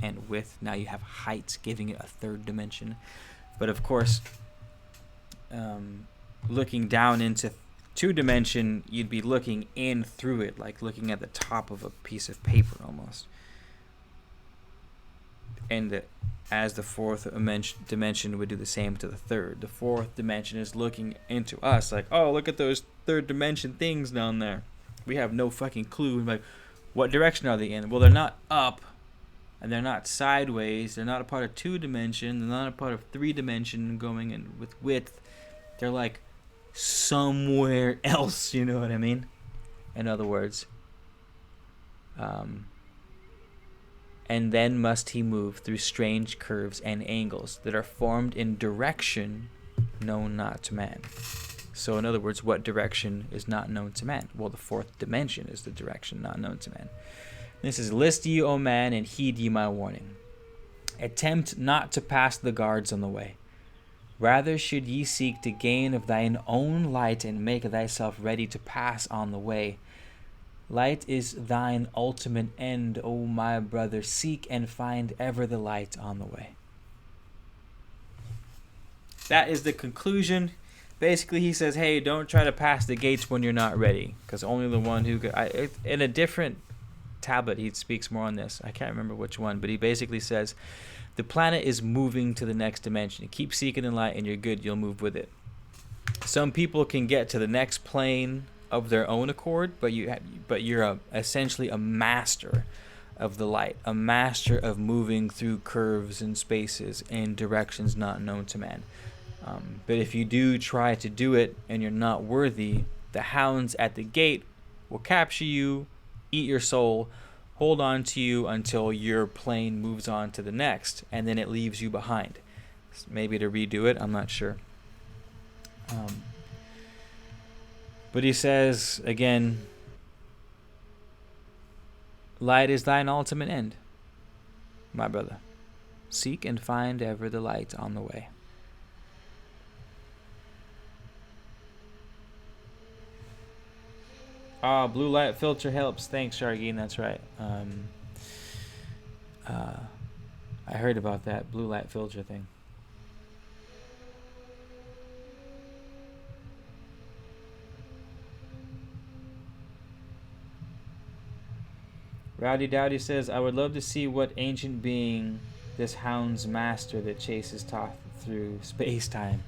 and width, now you have height, giving it a third dimension. But of course, looking down into 2-dimension, you'd be looking in through it, like looking at the top of a piece of paper almost. And as the fourth dimension would do the same to the third. The fourth dimension is looking into us like, oh, look at those third dimension things down there. We have no fucking clue. Like, what direction are they in? Well, they're not up, and they're not sideways. They're not a part of 2-dimension. They're not a part of 3-dimension going in with width. They're like somewhere else, you know what I mean? In other words. And then must he move through strange curves and angles that are formed in direction known not to man. So in other words, what direction is not known to man? Well, the fourth dimension is the direction not known to man. This is, list ye, O man, and heed ye my warning. Attempt not to pass the guards on the way. Rather should ye seek to gain of thine own light and make thyself ready to pass on the way. Light is thine ultimate end, O my brother. Seek and find ever the light on the way. That is the conclusion. Basically, he says, hey, don't try to pass the gates when you're not ready, because only the one who... in a different tablet, he speaks more on this. I can't remember which one, but he basically says, the planet is moving to the next dimension. Keep seeking the light and you're good. You'll move with it. Some people can get to the next plane of their own accord, but you're essentially a master of the light, a master of moving through curves and spaces and directions not known to man. But if you do try to do it and you're not worthy, the hounds at the gate will capture you, eat your soul, hold on to you until your plane moves on to the next, and then it leaves you behind. Maybe to redo it, I'm not sure. But he says, again, light is thine ultimate end, my brother. Seek and find ever the light on the way. Blue light filter helps. Thanks, Shargeen. That's right. I heard about that blue light filter thing. Rowdy Dowdy says, I would love to see what ancient being this hound's master that chases Toth through space-time.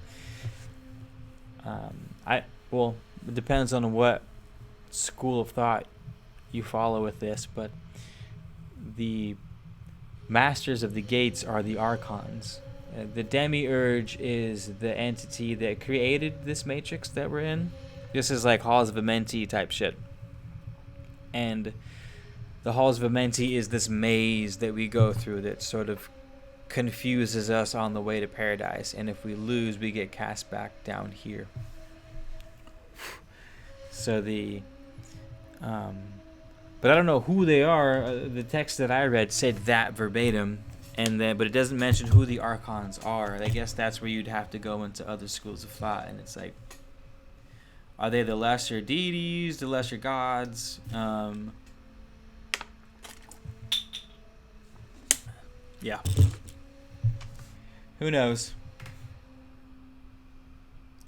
Well, it depends on what school of thought you follow with this, but the masters of the gates are the archons. The demiurge is the entity that created this matrix that we're in. This is like Halls of Amenti type shit. And the Halls of Amenti is this maze that we go through that sort of confuses us on the way to paradise. And if we lose, we get cast back down here. So but I don't know who they are. The text that I read said that verbatim, but it doesn't mention who the archons are. I guess that's where you'd have to go into other schools of thought, and it's like, are they the lesser deities, the lesser gods? Yeah. Who knows?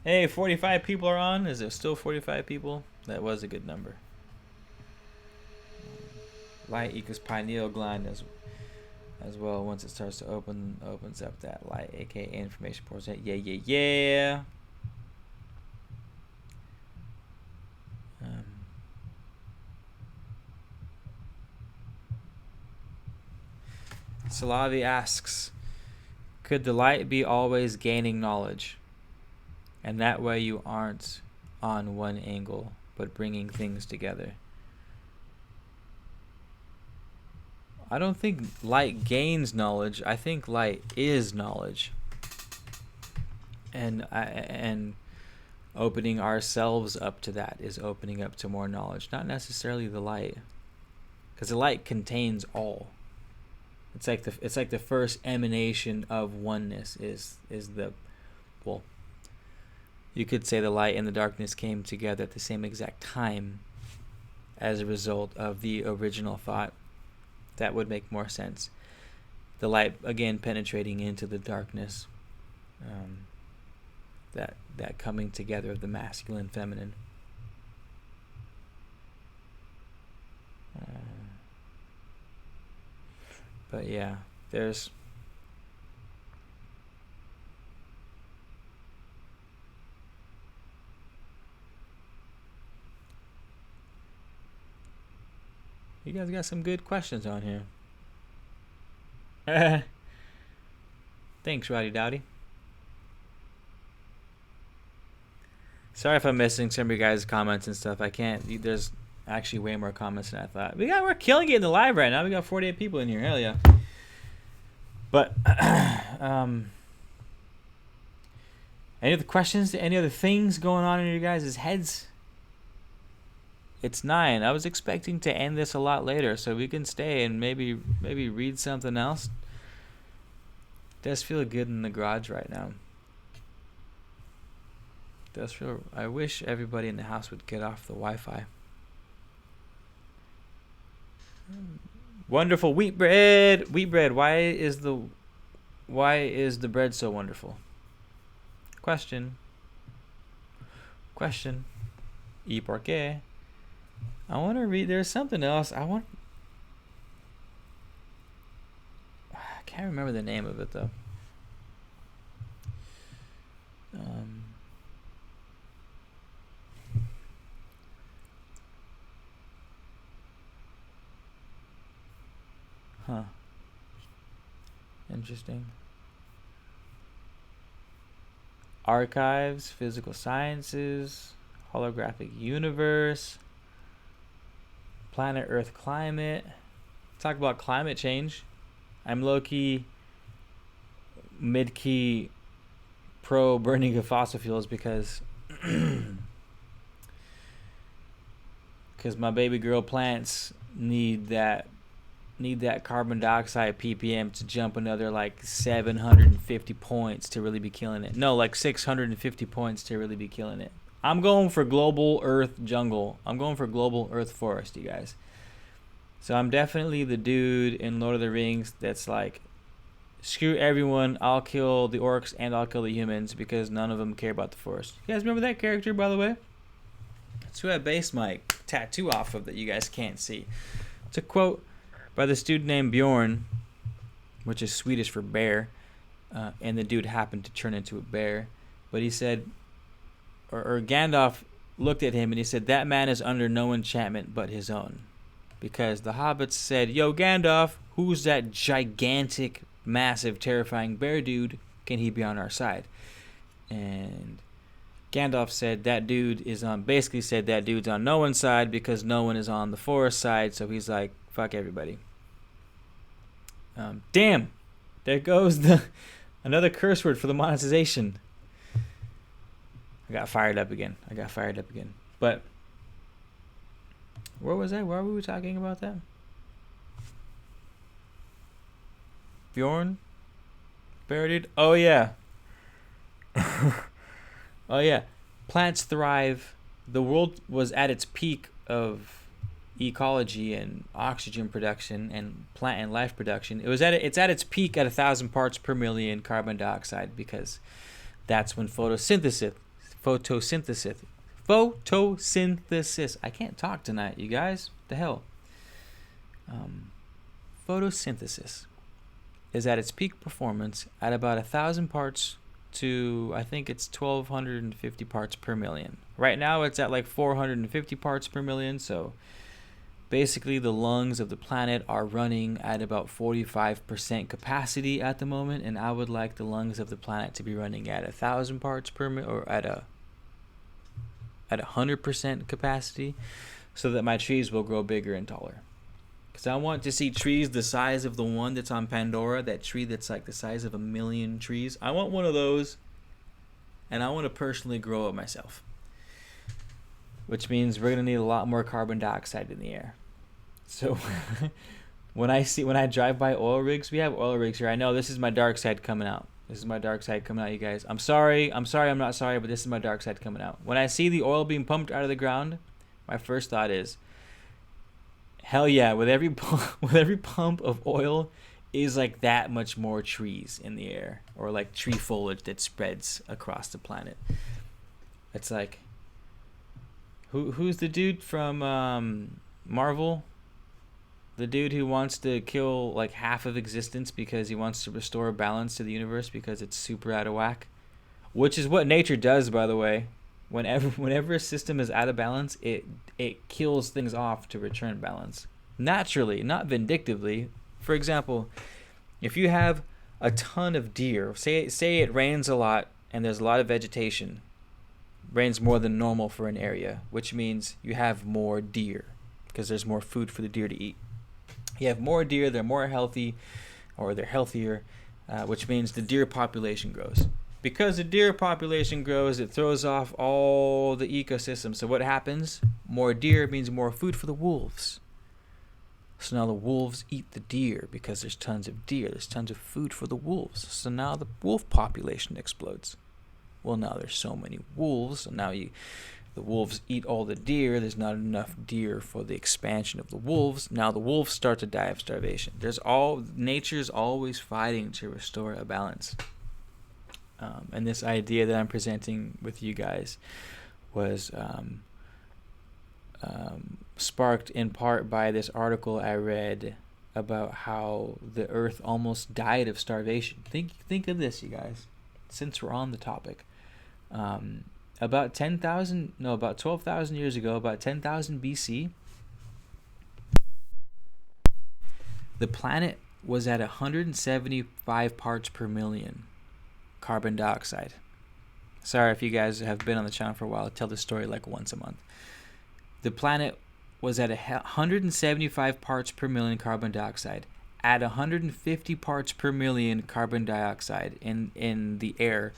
Hey, 45 people are on. Is it still 45 people? That was a good number. Light equals pineal gland as well. Once it starts to opens up that light, aka information ports. Yeah. Salavi asks, could the light be always gaining knowledge? And that way you aren't on one angle, but bringing things together. I don't think light gains knowledge. I think light is knowledge. And opening ourselves up to that is opening up to more knowledge, not necessarily the light, because the light contains all. It's like the first emanation of oneness is the, well, you could say the light and the darkness came together at the same exact time as a result of the original thought. That would make more sense. The light again penetrating into the darkness. That coming together of the masculine, feminine. But yeah, there's you guys got some good questions on here. Thanks, Roddy Dowdy. Sorry if I'm missing some of you guys' comments and stuff. I can't. There's actually way more comments than I thought. We're killing it in the live right now. We got 48 people in here. Hell yeah. But any other questions? Any other things going on in your guys' heads? It's 9. I was expecting to end this a lot later, so we can stay and maybe read something else. It does feel good in the garage right now. I wish everybody in the house would get off the Wi-Fi. Wonderful wheat bread. Why is the bread so wonderful? Question. ¿Y por qué? I want to read. There's something else. I can't remember the name of it though. Interesting. Archives, physical sciences, holographic universe, planet Earth climate. Talk about climate change. I'm low-key, mid-key pro burning of fossil fuels because my baby girl plants need that carbon dioxide ppm to jump another like 750 points to really be killing it. No, like 650 points to really be killing it. I'm going for global earth jungle. I'm going for global earth forest, you guys. So I'm definitely the dude in Lord of the Rings that's like, screw everyone, I'll kill the orcs and I'll kill the humans because none of them care about the forest. You guys remember that character, by the way? That's who I based my tattoo off of that you guys can't see. It's a quote by this dude named Bjorn, which is Swedish for bear, and the dude happened to turn into a bear. But he said, or Gandalf looked at him and he said, that man is under no enchantment but his own. Because the hobbits said, yo, Gandalf, who's that gigantic, massive, terrifying bear dude? Can he be on our side? And Gandalf said that dude is on, basically said that dude's on no one's side because no one is on the forest side. So he's like, fuck everybody. Damn, there goes another curse word for the monetization. I got fired up again. But where was I? Why were we talking about that? Bjorn? Buried? Oh yeah. Oh yeah. Plants thrive. The world was at its peak of ecology and oxygen production and plant and life production, it's at its peak at 1,000 parts per million carbon dioxide, because that's when photosynthesis. I can't talk tonight, you guys. What the hell? Photosynthesis is at its peak performance at about 1,000 parts to, I think it's 1,250 parts per million. Right now it's at like 450 parts per million. So basically the lungs of the planet are running at about 45% capacity at the moment, and I would like the lungs of the planet to be running at 1,000 parts per million, or at 100% capacity, so that my trees will grow bigger and taller. Because I want to see trees the size of the one that's on Pandora, that tree that's like the size of 1 million trees. I want one of those, and I want to personally grow it myself. Which means we're going to need a lot more carbon dioxide in the air. So when I drive by oil rigs, we have oil rigs here. I know this is my dark side coming out. This is my dark side coming out, you guys. I'm sorry, I'm not sorry, but this is my dark side coming out. When I see the oil being pumped out of the ground, my first thought is, hell yeah, with every pump of oil is like that much more trees in the air, or like tree foliage that spreads across the planet. It's like, who's the dude from Marvel? The dude who wants to kill like half of existence because he wants to restore balance to the universe because it's super out of whack. Which is what nature does, by the way. Whenever a system is out of balance, it kills things off to return balance. Naturally, not vindictively. For example, if you have a ton of deer, say it rains a lot and there's a lot of vegetation. Rains more than normal for an area, which means you have more deer because there's more food for the deer to eat. You have more deer, they're more healthy, or they're healthier, which means the deer population grows. Because the deer population grows, it throws off all the ecosystem. So what happens? More deer means more food for the wolves. So now the wolves eat the deer because there's tons of deer. There's tons of food for the wolves. So now the wolf population explodes. Well, now there's so many wolves. So now the wolves eat all the deer. There's not enough deer for the expansion of the wolves. Now the wolves start to die of starvation. Nature's always fighting to restore a balance. And this idea that I'm presenting with you guys was sparked in part by this article I read about how the earth almost died of starvation. Think of this, you guys, since we're on the topic. About 12,000 years ago, about 10,000 BC, the planet was at 175 parts per million carbon dioxide. Sorry if you guys have been on the channel for a while. I tell this story like once a month. The planet was at 175 parts per million carbon dioxide. At 150 parts per million carbon dioxide in the air,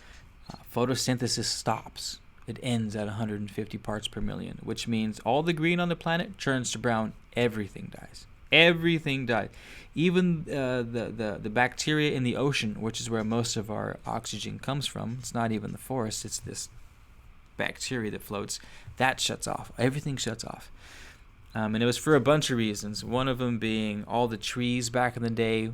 photosynthesis stops. It ends at 150 parts per million, which means all the green on the planet turns to brown. Everything dies. Everything died. Even the bacteria in the ocean, which is where most of our oxygen comes from. It's not even the forest. It's this bacteria that floats. That shuts off. Everything shuts off. And it was for a bunch of reasons. One of them being all the trees back in the day,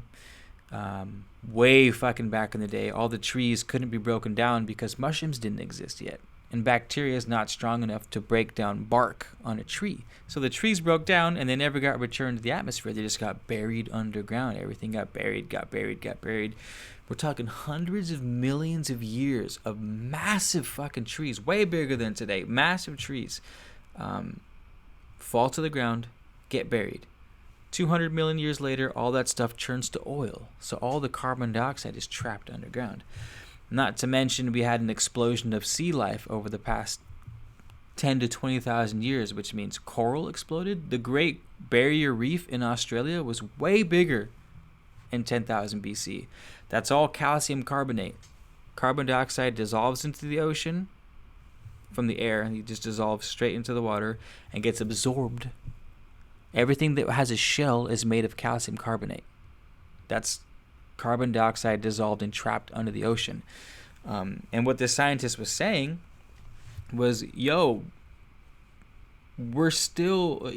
way fucking back in the day, all the trees couldn't be broken down because mushrooms didn't exist yet. And bacteria is not strong enough to break down bark on a tree. So the trees broke down and they never got returned to the atmosphere. They just got buried underground. Everything got buried. We're talking hundreds of millions of years of massive fucking trees, way bigger than today. Massive trees fall to the ground, get buried. 200 million years later, all that stuff turns to oil. So all the carbon dioxide is trapped underground. Not to mention we had an explosion of sea life over the past 10 to 20,000 years, which means coral exploded. The Great Barrier Reef in Australia was way bigger in 10,000 BC. That's all calcium carbonate. Carbon dioxide dissolves into the ocean from the air, and it just dissolves straight into the water and gets absorbed. Everything that has a shell is made of calcium carbonate. That's carbon dioxide dissolved and trapped under the ocean. And what this scientist was saying was, we're still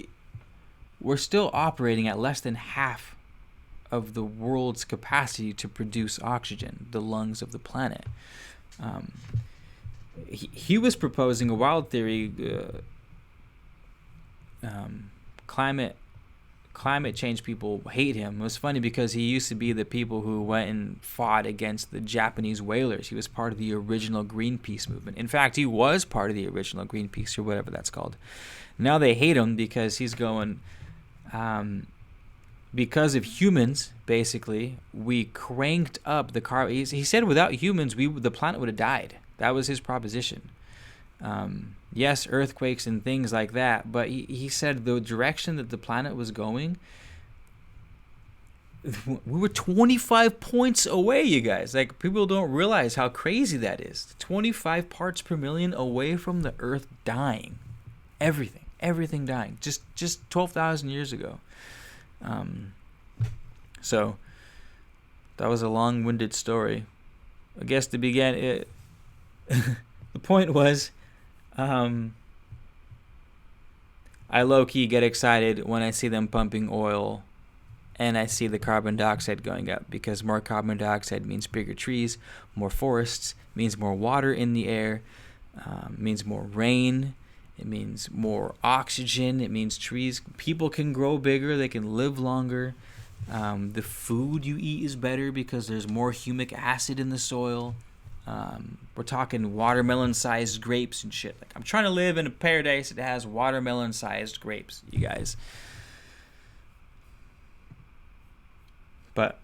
we're still operating at less than half of the world's capacity to produce oxygen, the lungs of the planet. He was proposing a wild theory, climate change people hate him. It was funny because he used to be the people who went and fought against the Japanese whalers. He was part of the original Greenpeace movement. In fact, he was part of the original Greenpeace, or whatever that's called. Now they hate him because he's going, because of humans, basically, we cranked up the carbon. He said without humans, the planet would have died. That was his proposition. Yes, earthquakes and things like that, but he said the direction that the planet was going, we were 25 points away, you guys. Like, people don't realize how crazy that is. 25 parts per million away from the Earth dying. Everything dying. Just 12,000 years ago. So, that was a long-winded story. I guess to begin, the point was, I low-key get excited when I see them pumping oil and I see the carbon dioxide going up, because more carbon dioxide means bigger trees, more forests, means more water in the air, means more rain, it means more oxygen, it means trees. People can grow bigger, they can live longer. The food you eat is better because there's more humic acid in the soil. We're talking watermelon-sized grapes and shit. Like, I'm trying to live in a paradise that has watermelon-sized grapes, you guys. But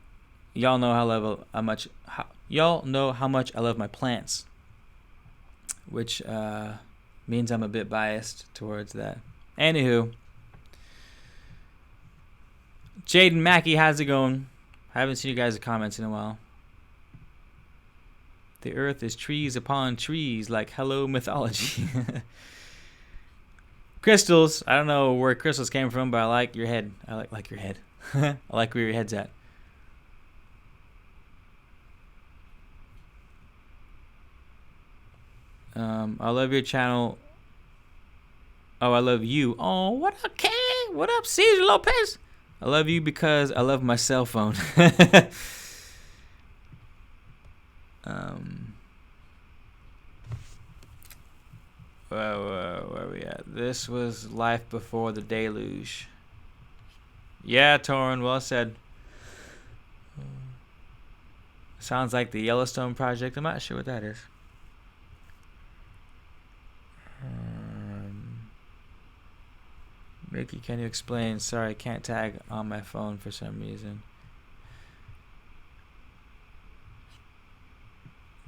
y'all know how much I love my plants, which means I'm a bit biased towards that. Anywho, Jaden Mackey, how's it going? I haven't seen you guys' comments in a while. The earth is trees upon trees, like hello mythology. Crystals. I don't know where crystals came from, but I like your head. I like your head. I like where your head's at. I love your channel. Oh, I love you. Oh, what up, Kay? What up, Cesar Lopez? I love you because I love my cell phone. Where are we at? This was life before the deluge. Yeah, Torrin, well said. Sounds like the Yellowstone Project. I'm not sure what that is. Mickey, can you explain? Sorry, I can't tag on my phone for some reason.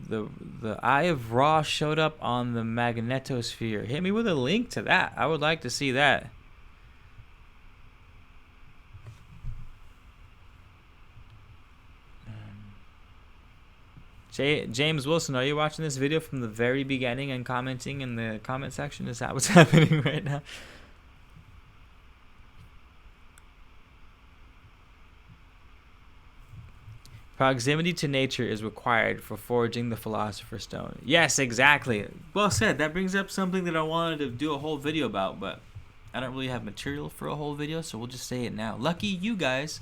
The Eye of Ra showed up on the magnetosphere. Hit me with a link to that. I would like to see that. James Wilson, are you watching this video from the very beginning and commenting in the comment section? Is that what's happening right now? Proximity to nature is required for forging the Philosopher's Stone. Yes, exactly. Well said. That brings up something that I wanted to do a whole video about, but I don't really have material for a whole video, so we'll just say it now. Lucky you guys.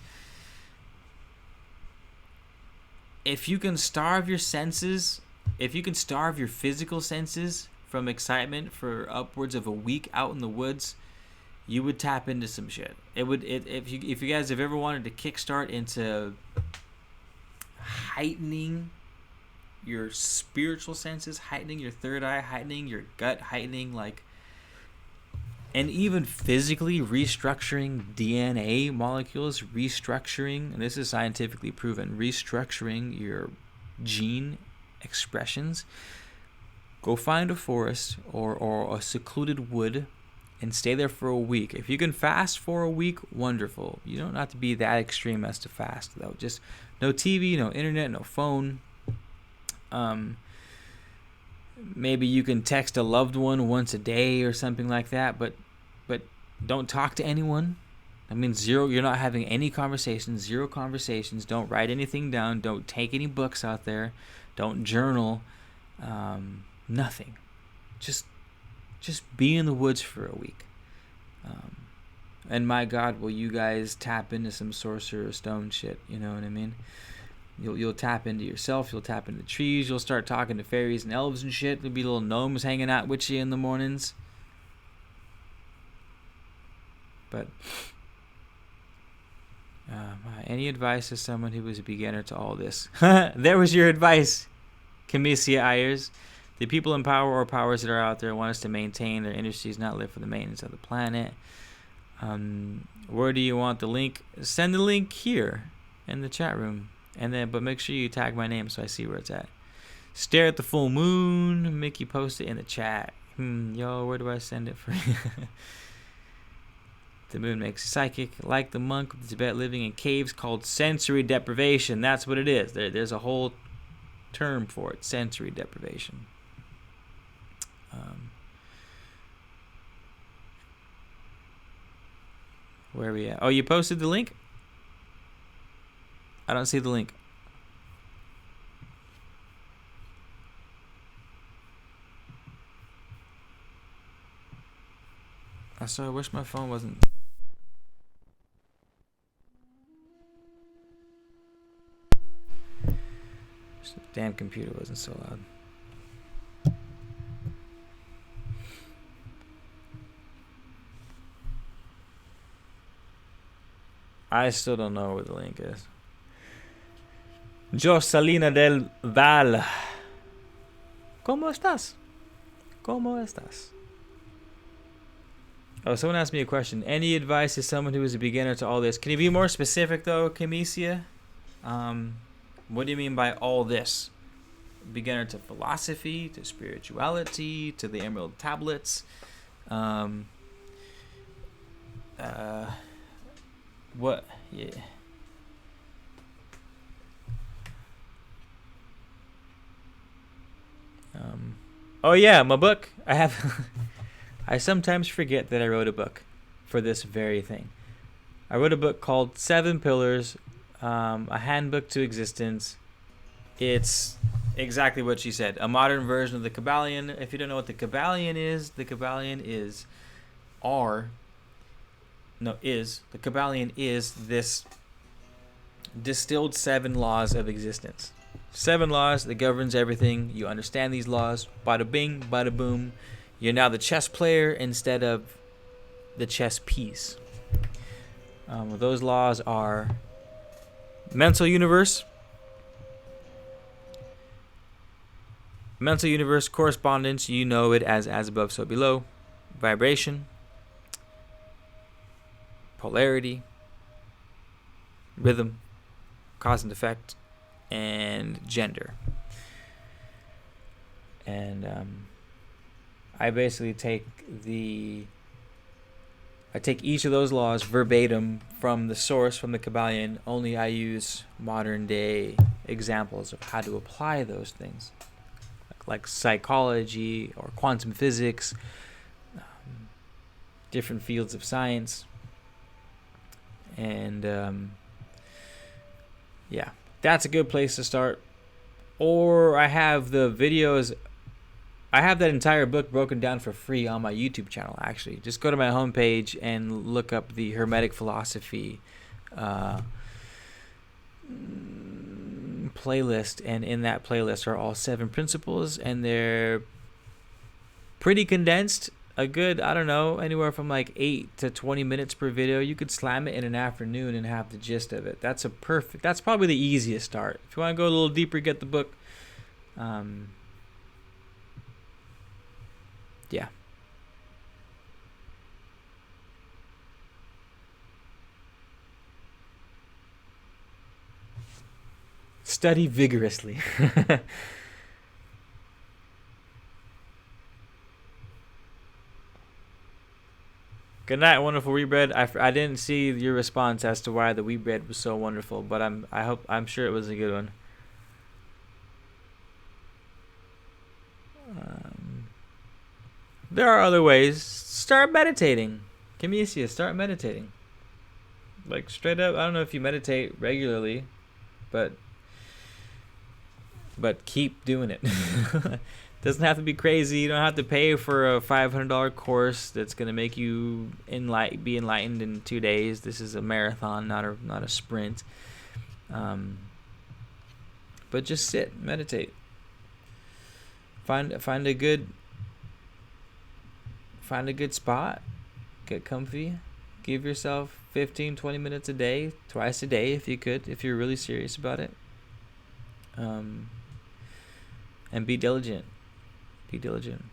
If you can starve your senses, if you can starve your physical senses from excitement for upwards of a week out in the woods, you would tap into some shit. If you guys have ever wanted to kickstart into heightening your spiritual senses, heightening your third eye, heightening your gut, heightening and even physically restructuring DNA molecules, restructuring, and this is scientifically proven, restructuring your gene expressions, go find a forest or a secluded wood and stay there for a week. If you can fast for a week, wonderful. You don't have to be that extreme as to fast, though. Just no TV, no internet, no phone. Maybe you can text a loved one once a day or something like that, but don't talk to anyone. I mean, you're not having any conversations, zero conversations. Don't write anything down. Don't take any books out there. Don't journal. Nothing. Just be in the woods for a week. And my God, will you guys tap into some sorcerer stone shit? You know what I mean? You'll tap into yourself. You'll tap into trees. You'll start talking to fairies and elves and shit. There'll be little gnomes hanging out with you in the mornings. But any advice to someone who was a beginner to all this? There was your advice, Camicia Ayers. The people in power or powers that are out there want us to maintain their industries, not live for the maintenance of the planet. Where do you want the link? Send the link here in the chat room, but make sure you tag my name so I see where it's at. Stare at the full moon. Mickey, post it in the chat. Yo, where do I send it for? The moon makes you psychic, like the monk of Tibet living in caves, called sensory deprivation. That's what it is. There's a whole term for it, sensory deprivation. Where are we at? Oh, you posted the link? I don't see the link. So I wish my phone wasn't. The damn computer wasn't so loud. I still don't know where the link is. Josalina del Val. ¿Cómo estás? ¿Cómo estás? Oh, someone asked me a question. Any advice to someone who is a beginner to all this? Can you be more specific, though, Camicia? What do you mean by all this? Beginner to philosophy, to spirituality, to the Emerald Tablets. What? Yeah. Oh yeah, my book. I have. I sometimes forget that I wrote a book for this very thing. I wrote a book called 7 Pillars, a Handbook to Existence. It's exactly what she said, a modern version of the Kabbalion. If you don't know what the Kabbalion is, the Kabbalion is this distilled 7 laws of existence. 7 laws that governs everything. You understand these laws. Bada bing, bada boom. You're now the chess player instead of the chess piece. Those laws are mental universe. Mental universe correspondence, you know it as above, so below. Vibration. Polarity. Rhythm. Cause and effect. And gender. And I basically take each of those laws verbatim from the source, from the Kabbalion, only I use modern day examples of how to apply those things. Like psychology or quantum physics, different fields of science. And yeah, that's a good place to start. Or I have the videos. I have that entire book broken down for free on my YouTube channel, actually. Just go to my homepage and look up the Hermetic Philosophy playlist. And in that playlist are all 7 principles, and they're pretty condensed. A good, I don't know, anywhere from like 8 to 20 minutes per video. You could slam it in an afternoon and have the gist of it. That's probably the easiest start. If you want to go a little deeper, get the book. Yeah. Study vigorously. Good night, wonderful wheat bread. I didn't see your response as to why the wheat bread was so wonderful, but I'm sure it was a good one. There are other ways. Start meditating. Camicia, start meditating. Like straight up, I don't know if you meditate regularly, but keep doing it. Doesn't have to be crazy. You don't have to pay for a $500 course that's gonna make you be enlightened in 2 days. This is a marathon, not a sprint. But just sit, meditate. Find a good spot. Get comfy. Give yourself 15-20 minutes a day, twice a day if you could, if you're really serious about it. And be diligent. Be diligent.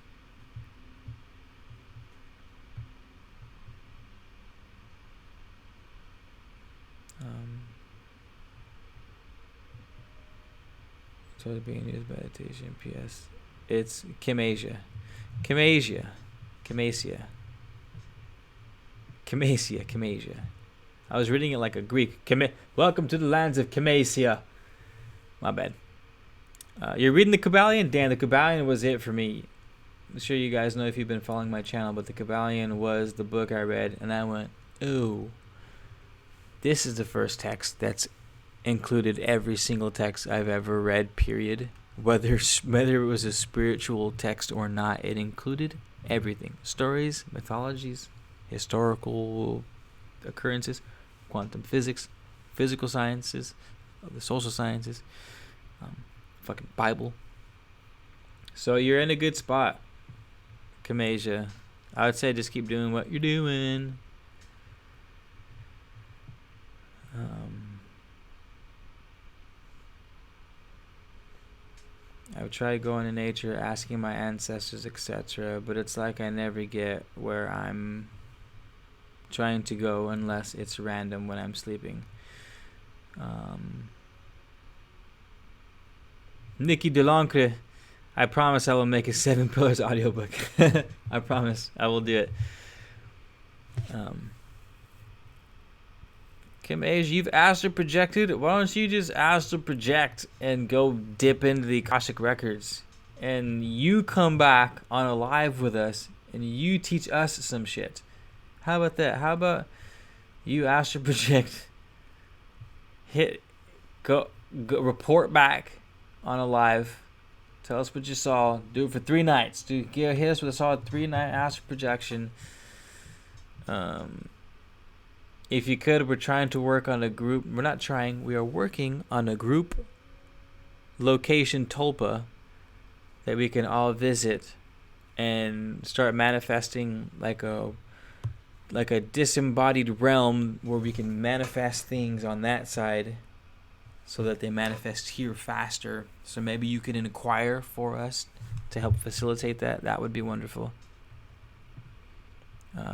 So being used meditation. P.S. It's Chemasia. I was reading it like a Greek. Welcome to the lands of Chemasia. My bad. You're reading the Kabbalion? Dan, the Kabbalion was it for me. I'm sure you guys know if you've been following my channel, but the Kabbalion was the book I read, and I went, ooh, this is the first text that's included every single text I've ever read, period. Whether it was a spiritual text or not, it included everything. Stories, mythologies, historical occurrences, quantum physics, physical sciences, the social sciences, fucking Bible. So you're in a good spot, Kamasia. I would say just keep doing what you're doing. I would try going to nature, asking my ancestors, etc. But it's like I never get where I'm trying to go unless it's random when I'm sleeping. Nikki Delancre, I promise I will make a 7 Pillars audiobook. I promise I will do it. Kim Age, you've astral projected. Why don't you just astral project and go dip into the Akashic records, and you come back on a live with us and you teach us some shit? How about that? How about you astral project, go report back on a live, tell us what you saw, do it for 3 nights, hit us with a solid 3-night astral projection. If you could, we're trying to work on a group. We're not trying. We are working on a group location tulpa that we can all visit and start manifesting like a disembodied realm where we can manifest things on that side so that they manifest here faster. So maybe you can inquire for us to help facilitate that. That would be wonderful.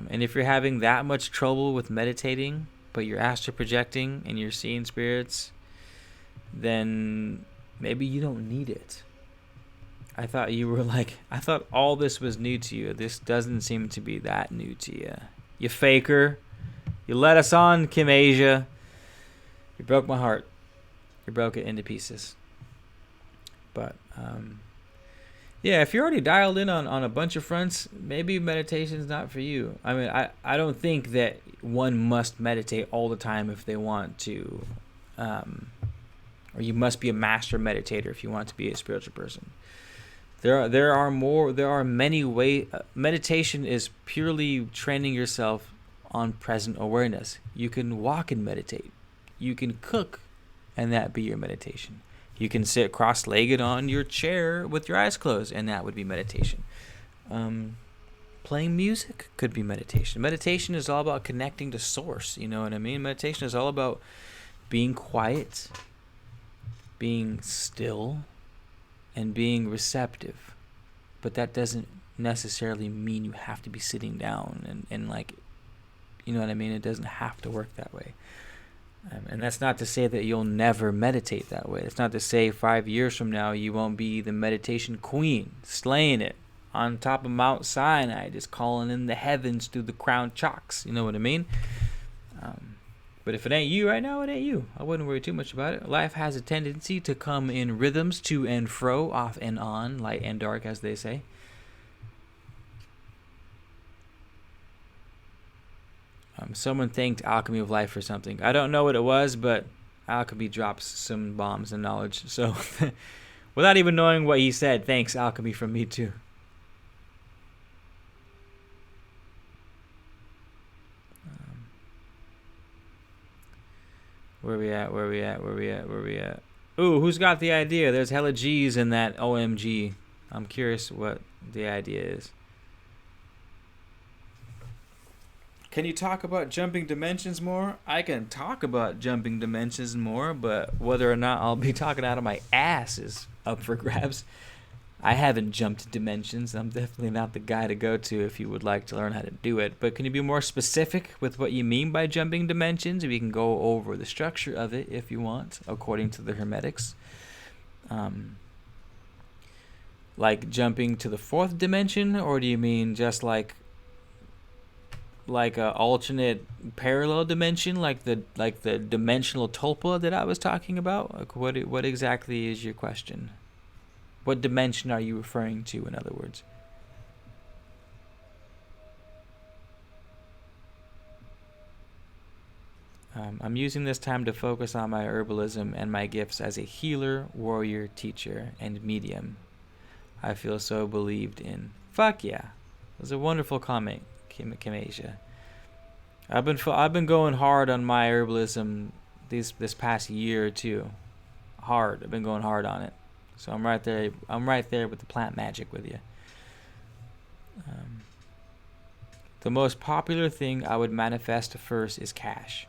And if you're having that much trouble with meditating, but you're astral projecting and you're seeing spirits, then maybe you don't need it. I thought all this was new to you. This doesn't seem to be that new to you. You faker. You let us on, Kim Asia. You broke my heart. You broke it into pieces. But, yeah, if you're already dialed in on a bunch of fronts, maybe meditation's not for you. I mean, I don't think that one must meditate all the time if they want to. Or you must be a master meditator if you want to be a spiritual person. There are many ways. Meditation is purely training yourself on present awareness. You can walk and meditate. You can cook and that be your meditation. You can sit cross-legged on your chair with your eyes closed, and that would be meditation. Playing music could be meditation. Meditation is all about connecting to source, you know what I mean? Meditation is all about being quiet, being still, and being receptive. But that doesn't necessarily mean you have to be sitting down and like, you know what I mean? It doesn't have to work that way. And that's not to say that you'll never meditate that way. It's not to say 5 years from now you won't be the meditation queen, slaying it on top of Mount Sinai, just calling in the heavens through the crown chalks. You know what I mean? But if it ain't you right now, it ain't you. I wouldn't worry too much about it. Life has a tendency to come in rhythms to and fro, off and on, light and dark, as they say. Someone thanked Alchemy of Life for something. I don't know what it was, but Alchemy drops some bombs of knowledge. So Without even knowing what he said, thanks, alchemy, from me too. Where we at? Ooh, who's got the idea? There's hella G's in that OMG. I'm curious what the idea is. Can you talk about jumping dimensions more? I can talk about jumping dimensions more, but whether or not I'll be talking out of my ass is up for grabs. I haven't jumped dimensions. I'm definitely not the guy to go to if you would like to learn how to do it. But can you be more specific with what you mean by jumping dimensions? We can go over the structure of it if you want, according to the Hermetics. Like jumping to the fourth dimension, or do you mean just like a alternate parallel dimension, like the dimensional tulpa that I was talking about? Like what exactly is your question? What dimension are you referring to, in other words? I'm using this time to focus on my herbalism and my gifts as a healer, warrior, teacher, and medium. I feel so believed in. Fuck yeah. It was a wonderful comment, Kim Asia. I've been going hard on my herbalism this past year or two. Hard. I've been going hard on it. So I'm right there with the plant magic with you. The most popular thing I would manifest first is cash.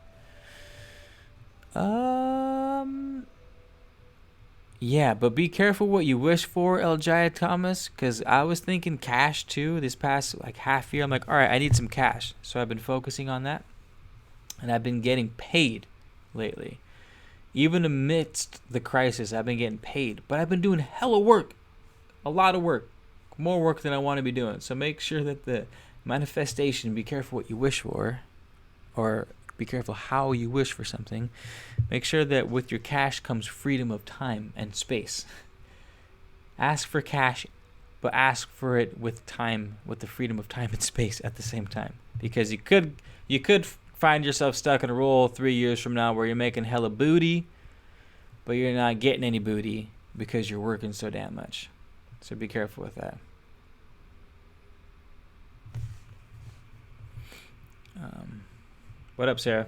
Yeah, but be careful what you wish for, L.J. Thomas, because I was thinking cash too this past half year. I'm like, all right, I need some cash. So I've been focusing on that, and I've been getting paid lately. Even amidst the crisis, I've been getting paid, but I've been doing hella work, a lot of work, more work than I want to be doing. So make sure that the manifestation, be careful what you wish for, or be careful how you wish for something. Make sure that with your cash comes freedom of time and space. Ask for cash, but ask for it with time, with the freedom of time and space at the same time. Because you could find yourself stuck in a role 3 years from now where you're making hella booty, but you're not getting any booty because you're working so damn much. So be careful with that. What up, Sarah?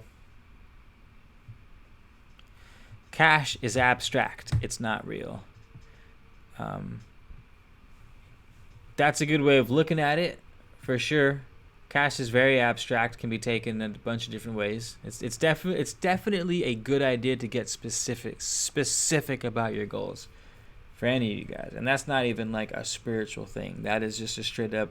Cash is abstract. It's not real. That's a good way of looking at it, for sure. Cash is very abstract, can be taken in a bunch of different ways. It's definitely a good idea to get specific about your goals for any of you guys. And that's not even like a spiritual thing. That is just a straight up,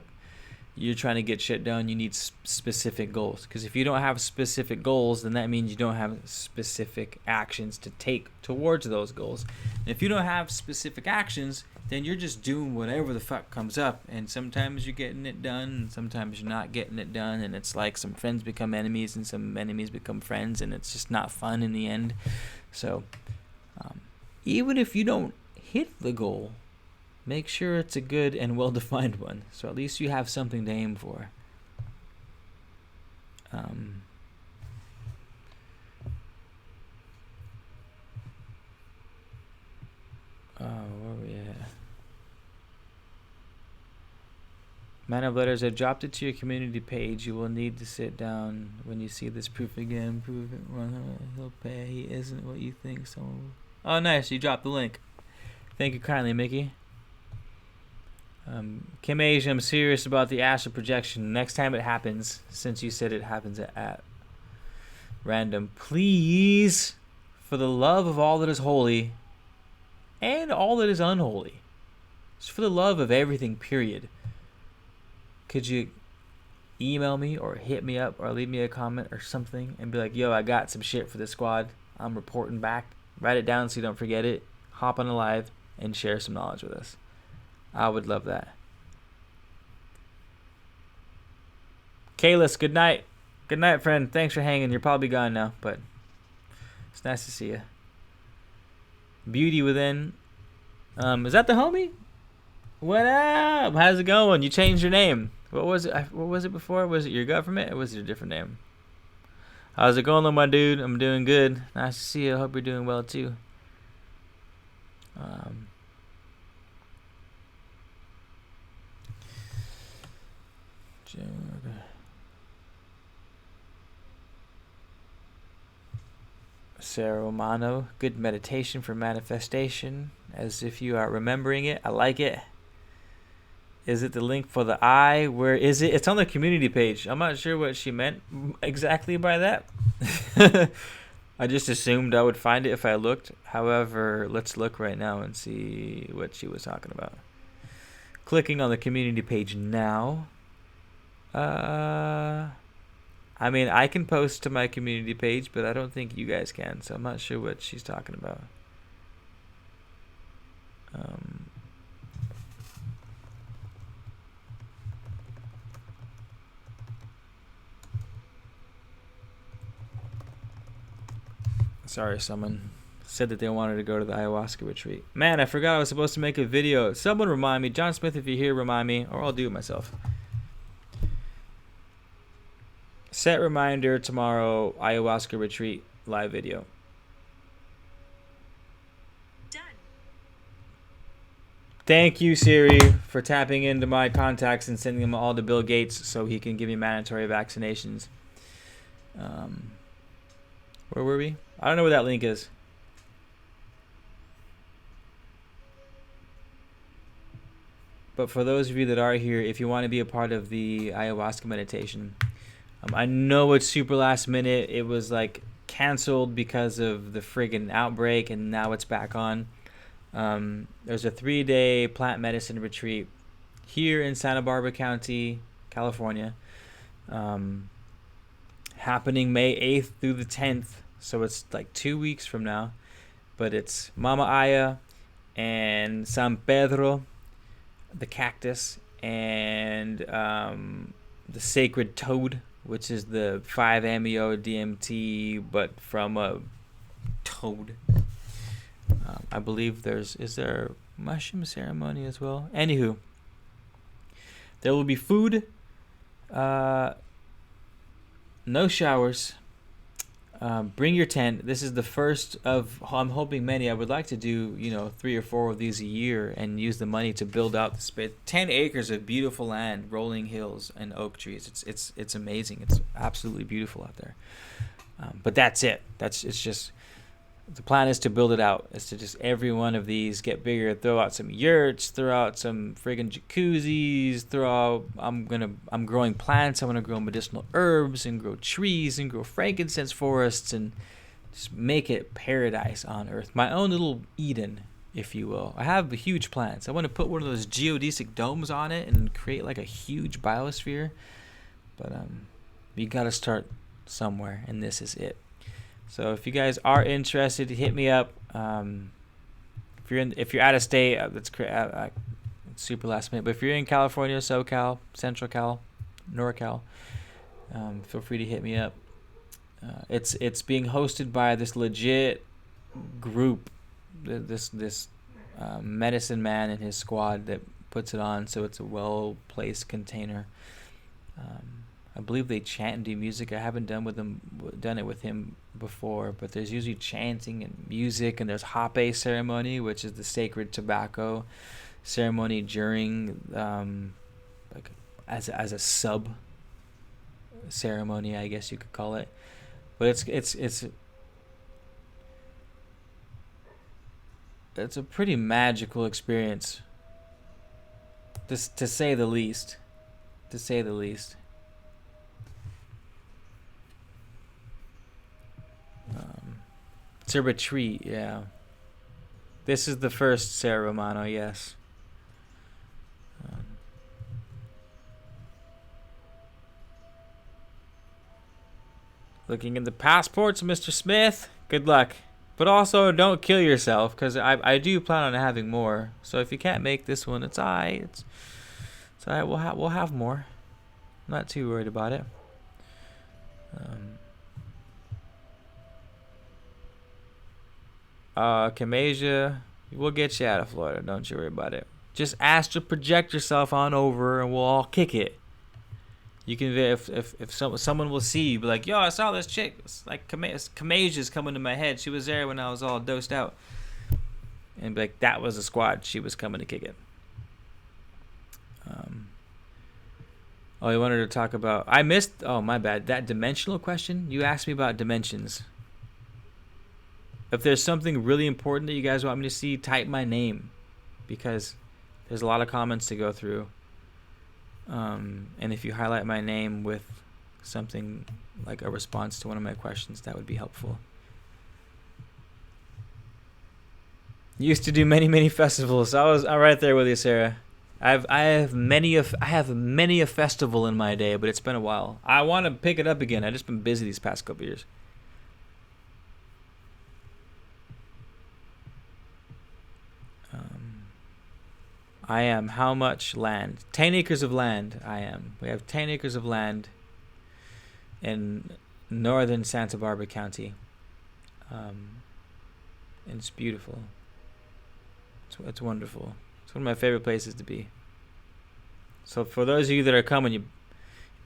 you're trying to get shit done, you need specific goals. Because if you don't have specific goals, then that means you don't have specific actions to take towards those goals. And if you don't have specific actions, then you're just doing whatever the fuck comes up. And sometimes you're getting it done, and sometimes you're not getting it done. And it's like some friends become enemies, and some enemies become friends, and it's just not fun in the end. So even if you don't hit the goal, make sure it's a good and well-defined one, so at least you have something to aim for. Where are we at? Man of Letters, I dropped it to your community page. You will need to sit down when you see this proof again. Prove it. He'll pay. He isn't what you think. Someone. Oh, nice. You dropped the link. Thank you kindly, Mickey. Kim Asia, I'm serious about the astral projection. Next time it happens, since you said it happens at random, please, for the love of all that is holy and all that is unholy, just for the love of everything, period, could you email me or hit me up or leave me a comment or something and be like, yo, I got some shit for the squad. I'm reporting back. Write it down so you don't forget it. Hop on a live and share some knowledge with us. I would love that. Kalis, good night. Good night, friend. Thanks for hanging. You're probably gone now, but it's nice to see you. Beauty Within. Is that the homie? What up? How's it going? You changed your name. What was it? What was it before? Was it your government or was it a different name? How's it going, though, my dude? I'm doing good. Nice to see you. I hope you're doing well, too. Sarah Romano, good meditation for manifestation, as if you are remembering it. I like it. Is it the link for the eye? Where is it? It's on the community page. I'm not sure what she meant exactly by that. I just assumed I would find it if I looked. However, let's look right now and see what she was talking about. Clicking on the community page now. I mean, I can post to my community page, but I don't think you guys can, so I'm not sure what she's talking about. Sorry, someone said that they wanted to go to the ayahuasca retreat. Man, I forgot I was supposed to make a video. Someone remind me. John Smith, if you're here, remind me, or I'll do it myself. Set reminder tomorrow, ayahuasca retreat live video. Done. Thank you, Siri, for tapping into my contacts and sending them all to Bill Gates so he can give me mandatory vaccinations. Where were we? I don't know where that link is. But for those of you that are here, if you want to be a part of the ayahuasca meditation, I know it's super last minute. It was like canceled because of the friggin' outbreak, and now it's back on. There's a 3-day plant medicine retreat here in Santa Barbara County, California, happening May 8th through the 10th. So it's like 2 weeks from now. But it's Mama Aya and San Pedro, the cactus, and the sacred toad, which is the 5-MeO DMT, but from a toad. I believe is there a mushroom ceremony as well? Anywho, there will be food, no showers. Bring your tent. This is the first of, I'm hoping many. I would like to do 3 or 4 of these a year and use the money to build out the space. 10 acres of beautiful land, rolling hills and oak trees. It's amazing. It's absolutely beautiful out there. But that's it. It's just, the plan is to build it out. It's to just every one of these get bigger. Throw out some yurts. Throw out some friggin' jacuzzis. I'm growing plants. I'm gonna grow medicinal herbs and grow trees and grow frankincense forests and just make it paradise on earth. My own little Eden, if you will. I have huge plans. I want to put one of those geodesic domes on it and create like a huge biosphere. But you gotta start somewhere, and this is it. So if you guys are interested, hit me up. If you're out of state, that's super last minute. But if you're in California, SoCal, Central Cal, NorCal, feel free to hit me up. It's being hosted by this legit group, this medicine man and his squad that puts it on. So it's a well-placed container. I believe they chant and do music. I haven't done it with him before, but there's usually chanting and music, and there's hape ceremony, which is the sacred tobacco ceremony during like as a sub ceremony, I guess you could call it. But it's a pretty magical experience, to say the least. It's a retreat, yeah. This is the first Sarah Romano, yes. Looking in the passports, Mr. Smith. Good luck. But also, don't kill yourself, because I do plan on having more. So if you can't make this one, it's alright. It's alright, we'll have more. I'm not too worried about it. Kamasia, we'll get you out of Florida. Don't you worry about it. Just astral project yourself on over, and we'll all kick it. You can, if someone will see you, be like, yo, I saw this chick. It's like Kamasia's coming to my head. She was there when I was all dosed out. And be like, that was a squad. She was coming to kick it. Oh, you wanted to talk about... I missed... Oh, my bad. That dimensional question? You asked me about dimensions. If there's something really important that you guys want me to see, type my name. Because there's a lot of comments to go through. And if you highlight my name with something like a response to one of my questions, that would be helpful. Used to do many festivals. I'm right there with you, Sarah. I have many a festival in my day, but it's been a while. I want to pick it up again. I've just been busy these past couple years. I am how much land? 10 acres of land. I am. We have 10 acres of land in northern Santa Barbara County. And it's beautiful. It's wonderful. It's one of my favorite places to be. So for those of you that are coming, you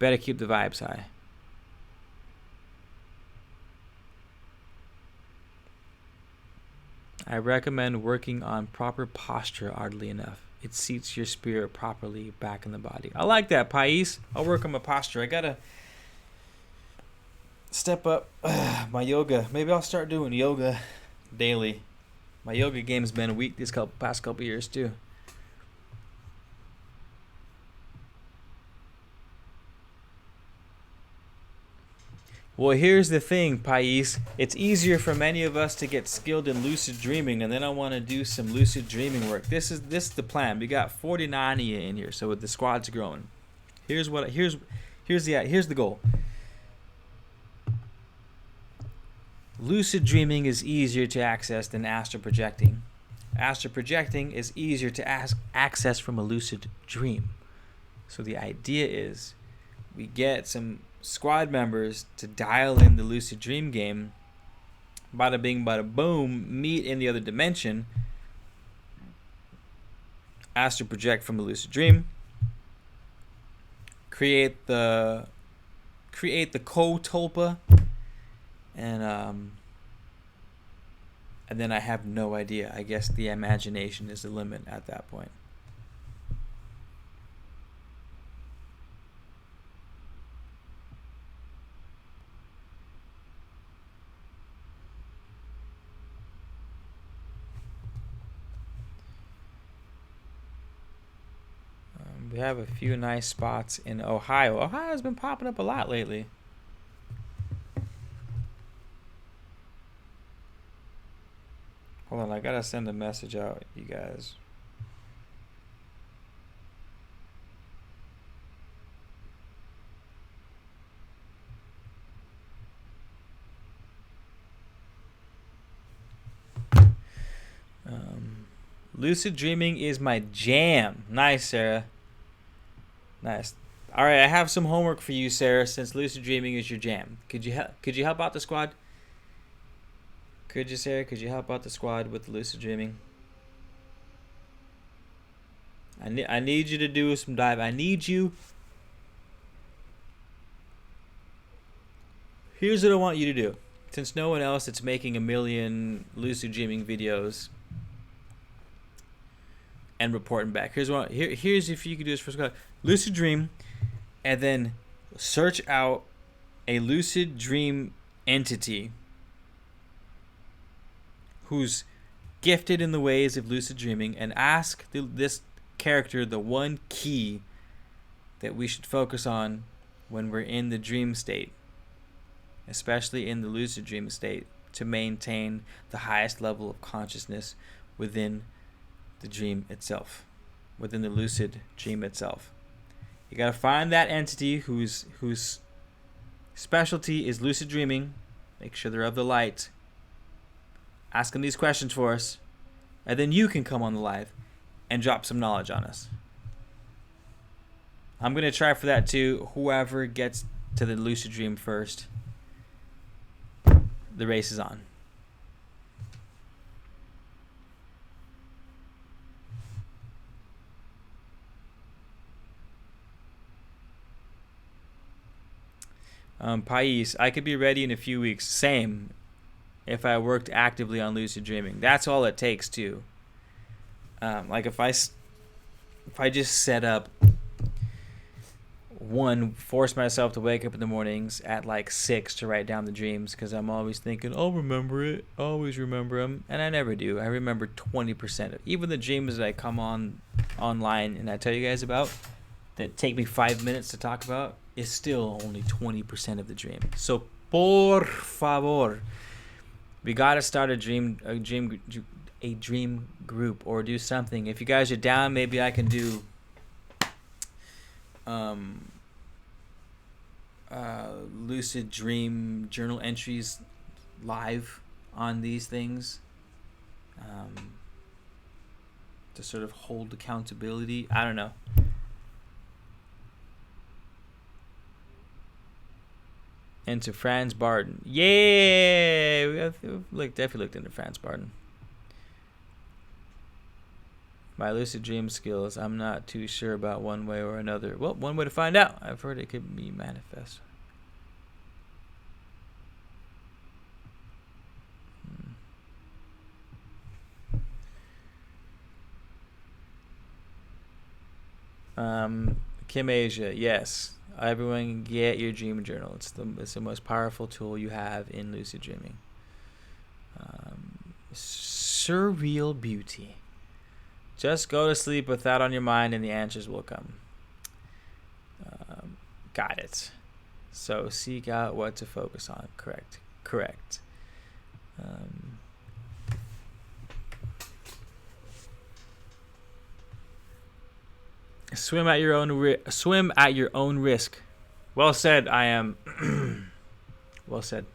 better keep the vibes high. I recommend working on proper posture, oddly enough. It seats your spirit properly back in the body. I like that, Pais. I'll work on my posture. I gotta step up my yoga. Maybe I'll start doing yoga daily. My yoga game's been weak these past couple years too. Well, here's the thing, Pais. It's easier for many of us to get skilled in lucid dreaming, and then I want to do some lucid dreaming work. This is the plan. We got 49 of you in here, so the squad's growing. Here's the goal. Lucid dreaming is easier to access than astral projecting. Astral projecting is easier to access from a lucid dream. So the idea is we get some squad members to dial in the lucid dream game. Bada bing, bada boom, meet in the other dimension. Astral project from a lucid dream. Create the co-tulpa, and then I have no idea. I guess the imagination is the limit at that point. We have a few nice spots in Ohio. Ohio's been popping up a lot lately. Hold on, I gotta send a message out, you guys. Lucid dreaming is my jam. Nice, Sarah. Nice. All right, I have some homework for you, Sarah. Since lucid dreaming is your jam, could you help out the squad? Could you, Sarah? Could you help out the squad with the lucid dreaming? I need you to do some dive. I need you. Here's what I want you to do. Since no one else is making a million lucid dreaming videos and reporting back, here's if you could do this for squad. Lucid dream, and then search out a lucid dream entity who's gifted in the ways of lucid dreaming, and ask this character the one key that we should focus on when we're in the dream state, especially in the lucid dream state, to maintain the highest level of consciousness within the dream itself, within the lucid dream itself. You gotta find that entity whose specialty is lucid dreaming. Make sure they're of the light. Ask them these questions for us, and then you can come on the live and drop some knowledge on us. I'm gonna try for that too. Whoever gets to the lucid dream first, the race is on. Pais, I could be ready in a few weeks. Same. If I worked actively on lucid dreaming, that's all it takes too. Like if I just set up force myself to wake up in the mornings at like 6 to write down the dreams, because I'm always thinking I'll remember it, always remember them, and I never do. I remember 20% of even the dreams that I come online and I tell you guys about that take me 5 minutes to talk about is still only 20% of the dream. So por favor, we gotta start a dream group or do something. If you guys are down, maybe I can do lucid dream journal entries live on these things, to sort of hold accountability. I don't know. Into Franz Barden. Yeah, we've definitely looked into Franz Barden. My lucid dream skills, I'm not too sure about one way or another. Well, one way to find out. I've heard it could be manifest. Kim Asia, yes. Everyone get your dream journal. It's the most powerful tool you have in lucid dreaming. Surreal beauty. Just go to sleep with that on your mind and the answers will come. Got it. So seek out what to focus on. Correct. Swim at your own risk. Well said. I am. Well said.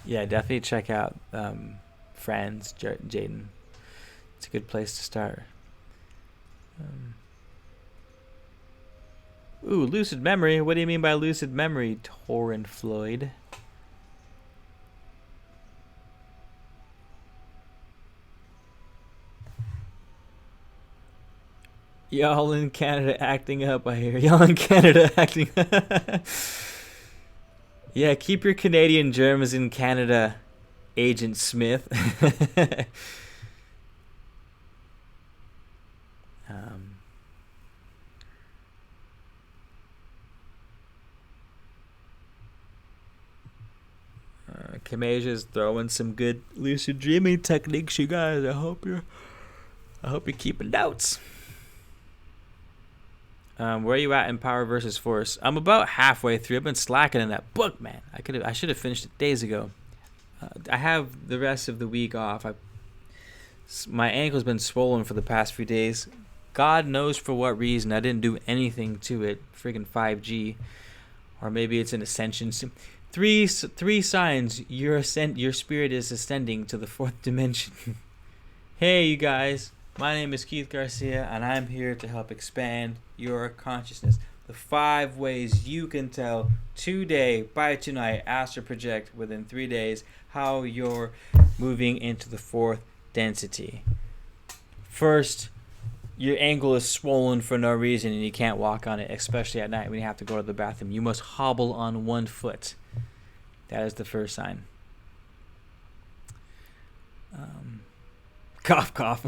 Yeah, definitely check out Franz Jaden. It's a good place to start. Lucid memory. What do you mean by lucid memory, Torrin Floyd? Y'all in Canada acting up, I hear. Y'all in Canada acting up. Yeah, keep your Canadian germs in Canada, Agent Smith. Kamasia's throwing some good lucid dreaming techniques, you guys. I hope you're keeping notes. Where are you at in Power versus Force? I'm about halfway through. I've been slacking in that book, man. I should have finished it days ago. I have the rest of the week off. My ankle's been swollen for the past few days. God knows for what reason. I didn't do anything to it. Friggin' 5G, or maybe it's an ascension. Three signs your spirit is ascending to the fourth dimension. Hey, you guys. My name is Keith Garcia, and I'm here to help expand your consciousness. The 5 ways you can tell today, by tonight, astral project within 3 days, how you're moving into the fourth density. First, your ankle is swollen for no reason, and you can't walk on it, especially at night when you have to go to the bathroom. You must hobble on one foot. That is the first sign. Cough, cough.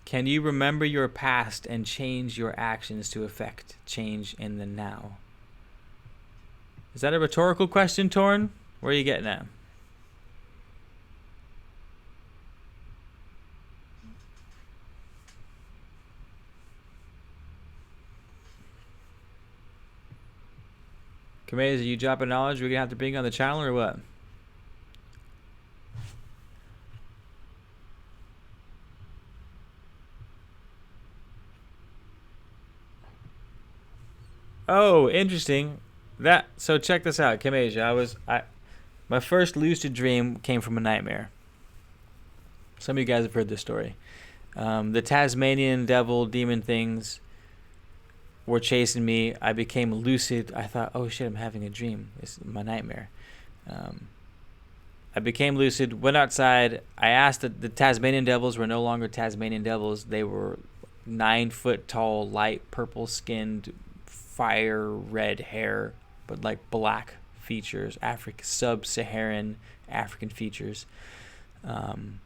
Can you remember your past and change your actions to affect change in the now? Is that a rhetorical question, Torn? Where are you getting at? Kamez, are you dropping knowledge we're going to have to bring on the channel or what? Oh, interesting. So check this out, Kamasia. My first lucid dream came from a nightmare. Some of you guys have heard this story. The Tasmanian devil demon things were chasing me. I became lucid. I thought, oh shit, I'm having a dream. It's my nightmare. I became lucid, went outside. I asked that the Tasmanian devils were no longer Tasmanian devils. They were 9-foot tall, light purple skinned, fire red hair, but like black features, sub-Saharan African features. And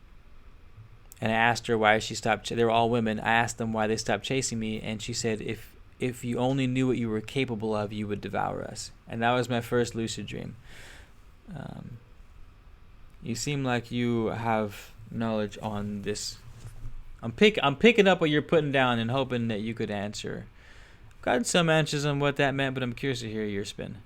I asked her why she stopped. They were all women. I asked them why they stopped chasing me, and she said, if you only knew what you were capable of, you would devour us. And that was my first lucid dream. You seem like you have knowledge on this. I'm picking up what you're putting down and hoping that you could answer. I've got some answers on what that meant, but I'm curious to hear your spin.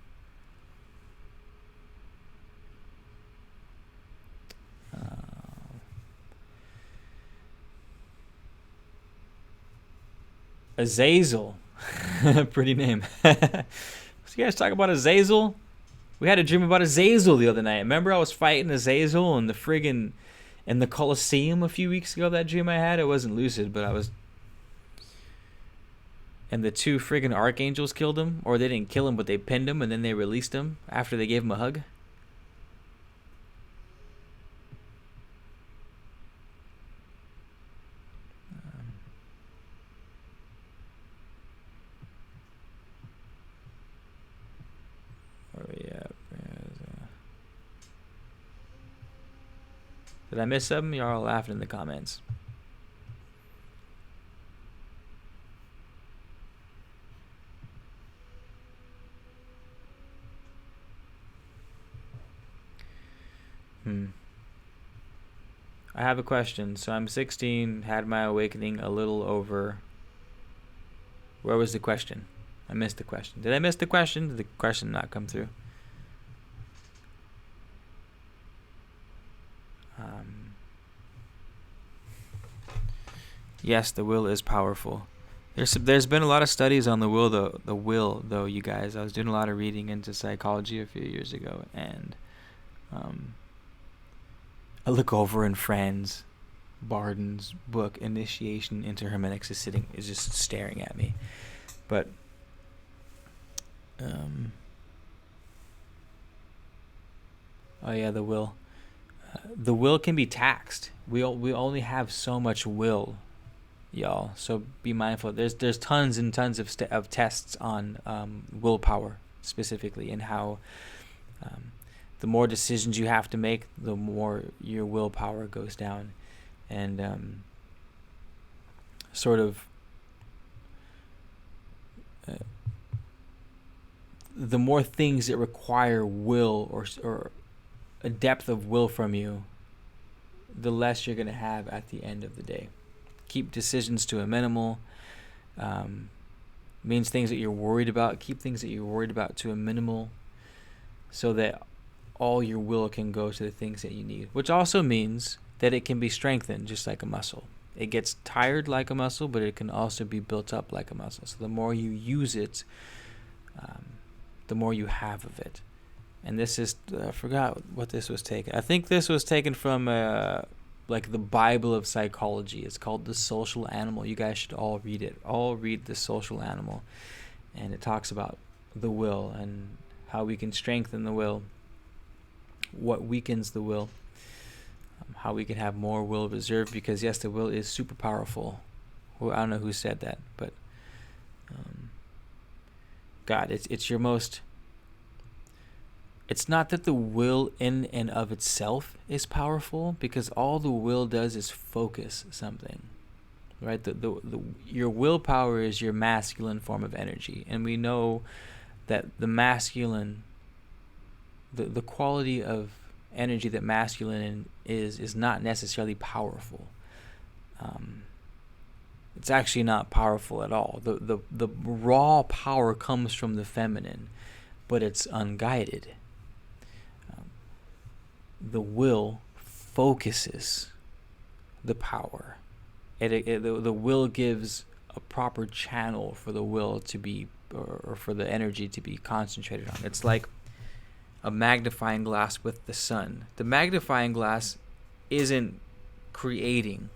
Azazel. Pretty name. So you guys talk about Azazel? We had a dream about Azazel the other night. Remember I was fighting Azazel in the Colosseum a few weeks ago, that dream I had? It wasn't lucid, but I was... And the 2 friggin' archangels killed him. Or they didn't kill him, but they pinned him, and then they released him after they gave him a hug. Did I miss something? Y'all are laughing in the comments. I have a question. So I'm 16, had my awakening a little over... Where was the question? I missed the question. Did I miss the question? Did the question not come through? Yes, the will is powerful. There's been a lot of studies on the will, though, you guys. I was doing a lot of reading into psychology a few years ago, and I look over and Franz Barden's book, Initiation into Hermeneutics, is just staring at me. But oh yeah, the will. The will can be taxed. We only have so much will, y'all. So be mindful. There's tons and tons of tests on willpower specifically, and how the more decisions you have to make, the more your willpower goes down, and the more things that require will or a depth of will from you, the less you're going to have at the end of the day. Keep decisions to a minimal. Means things that you're worried about. Keep things that you're worried about to a minimal, so that all your will can go to the things that you need. Which also means that it can be strengthened just like a muscle. It gets tired like a muscle, but it can also be built up like a muscle. So the more you use it, the more you have of it. And this is, I forgot what this was taken. I think this was taken from like the Bible of psychology. It's called The Social Animal. You guys should all read it. All read The Social Animal. And it talks about the will and how we can strengthen the will, what weakens the will, how we can have more will reserved, because yes, the will is super powerful. Well, I don't know who said that, but God, it's your most... It's not that the will in and of itself is powerful, because all the will does is focus something, right? Your willpower is your masculine form of energy, and we know that the masculine, the quality of energy that masculine is not necessarily powerful. It's actually not powerful at all. The raw power comes from the feminine, but it's unguided. The will focuses the power. The will gives a proper channel for the will to be, or for the energy to be concentrated on. It's like a magnifying glass with the sun. The magnifying glass isn't creating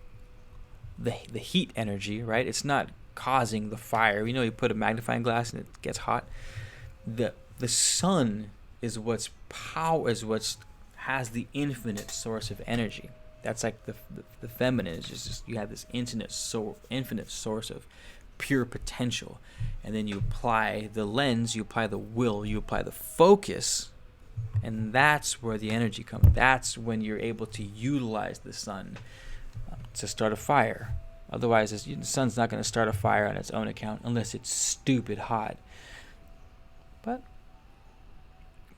the heat energy, right? It's not causing the fire. You know, you put a magnifying glass and it gets hot. The sun is what's has the infinite source of energy. That's like the feminine is just you have this infinite source of pure potential, and then you apply the lens, you apply the will, you apply the focus, and that's where the energy comes. That's when you're able to utilize the sun to start a fire. Otherwise, the sun's not going to start a fire on its own account unless it's stupid hot.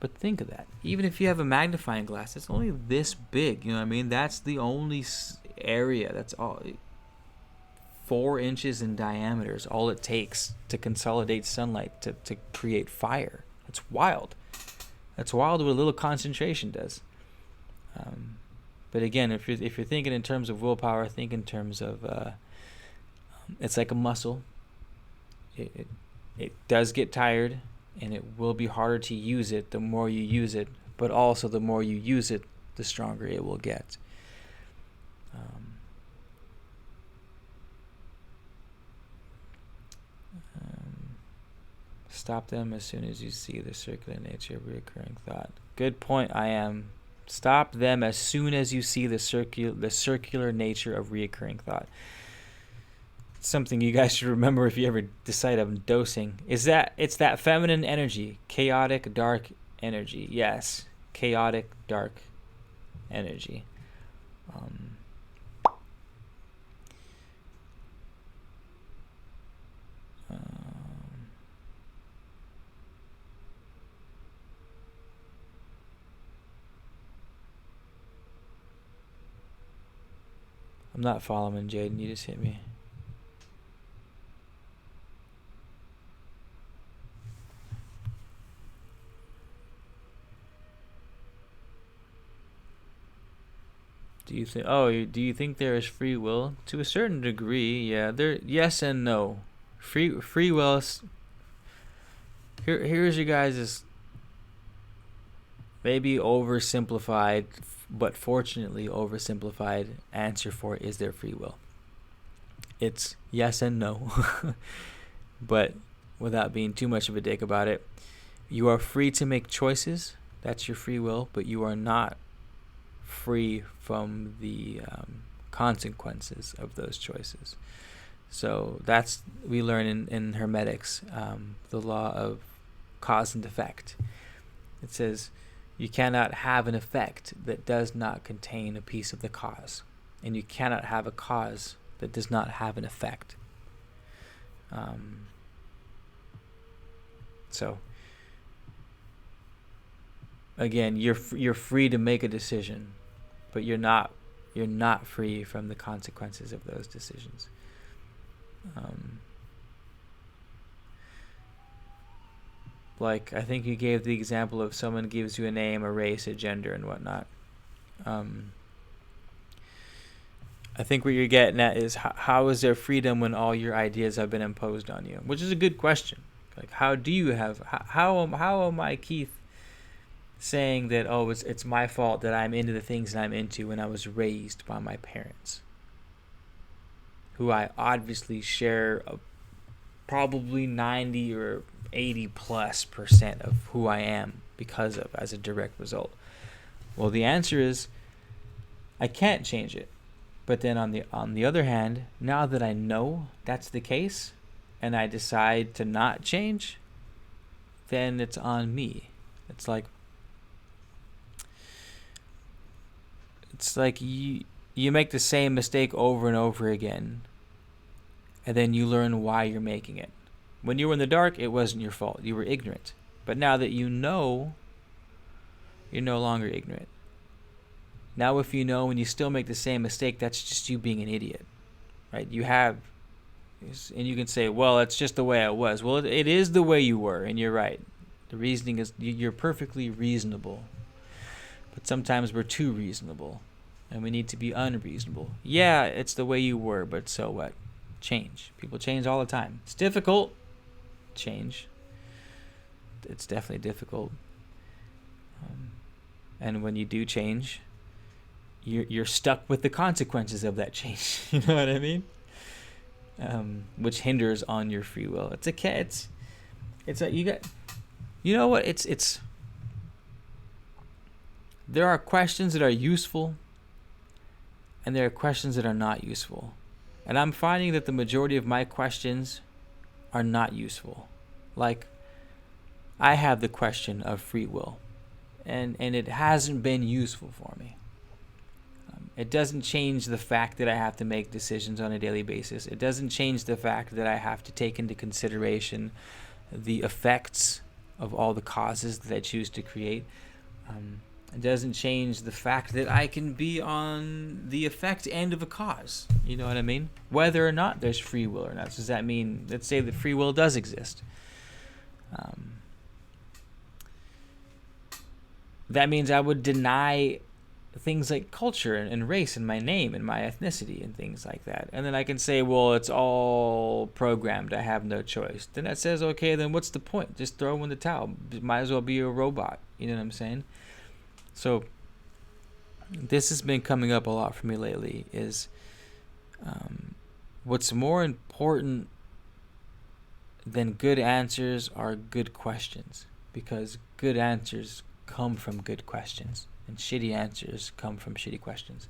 But think of that. Even if you have a magnifying glass, it's only this big. You know what I mean? That's the only area. That's all. 4 inches in diameter is all it takes to consolidate sunlight to create fire. That's wild. That's wild what a little concentration does. But again, if you're thinking in terms of willpower, think in terms of it's like a muscle. It does get tired, and it will be harder to use it the more you use it. But also, the more you use it, the stronger it will get. Stop them as soon as you see the circular nature of recurring thought. Good point. I am. Stop them as soon as you see the circular nature of reoccurring thought. Something you guys should remember if you ever decide on dosing is that it's that feminine energy, chaotic, dark energy. Yes, chaotic, dark energy. I'm not following, Jaden. You just hit me. Do you think there is free will? To a certain degree, yeah. Yes and no. Free will. Here's you guys' maybe oversimplified, but fortunately oversimplified answer for is there free will. It's yes and no. But without being too much of a dick about it, you are free to make choices. That's your free will, but you are not free from the consequences of those choices. So that's, we learn in Hermetics, the law of cause and effect. It says you cannot have an effect that does not contain a piece of the cause, and you cannot have a cause that does not have an effect. So again, you're free to make a decision, but you're not free from the consequences of those decisions. Like, I think you gave the example of someone gives you a name, a race, a gender, and whatnot. I think what you're getting at is how is there freedom when all your ideas have been imposed on you? Which is a good question. Like, how am I, Keith, saying that, it's my fault that I'm into the things that I'm into when I was raised by my parents, who I obviously share probably 90 or 80+% of who I am because of, as a direct result. Well, the answer is I can't change it. But then on the other hand, now that I know that's the case and I decide to not change, then it's on me. It's like you make the same mistake over and over again, and then you learn why you're making it. When you were in the dark, it wasn't your fault. You were ignorant. But now that you know, you're no longer ignorant. Now if you know and you still make the same mistake, that's just you being an idiot, right? And you can say, well, it's just the way I was. Well, it is the way you were, and you're right. The reasoning is, you're perfectly reasonable. But sometimes we're too reasonable, and we need to be unreasonable. Yeah, it's the way you were, but so what? Change. People change all the time. It's difficult. Change. It's definitely difficult. And when you do change, you're stuck with the consequences of that change. You know what I mean? Which hinders on your free will. It's there are questions that are useful and there are questions that are not useful. And I'm finding that the majority of my questions are not useful. Like, I have the question of free will, and it hasn't been useful for me. It doesn't change the fact that I have to make decisions on a daily basis. It doesn't change the fact that I have to take into consideration the effects of all the causes that I choose to create. It doesn't change the fact that I can be on the effect end of a cause. You know what I mean? Whether or not there's free will or not. Does that mean, let's say that free will does exist. That means I would deny things like culture and race and my name and my ethnicity and things like that. And then I can say, well, it's all programmed. I have no choice. Then that says, okay, then what's the point? Just throw in the towel. Might as well be a robot. You know what I'm saying? So this has been coming up a lot for me lately is what's more important than good answers are good questions, because good answers come from good questions and shitty answers come from shitty questions.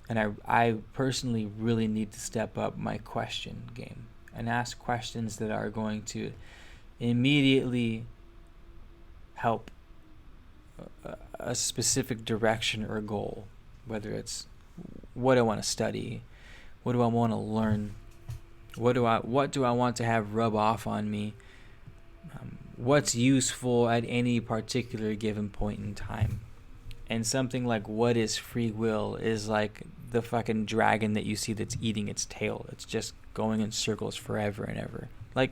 And I personally really need to step up my question game and ask questions that are going to immediately help a specific direction or goal, whether it's what I want to study, what do I want to learn, what do I want to have rub off on me, what's useful at any particular given point in time. And something like what is free will is like the fucking dragon that you see that's eating its tail. It's just going in circles forever and ever. Like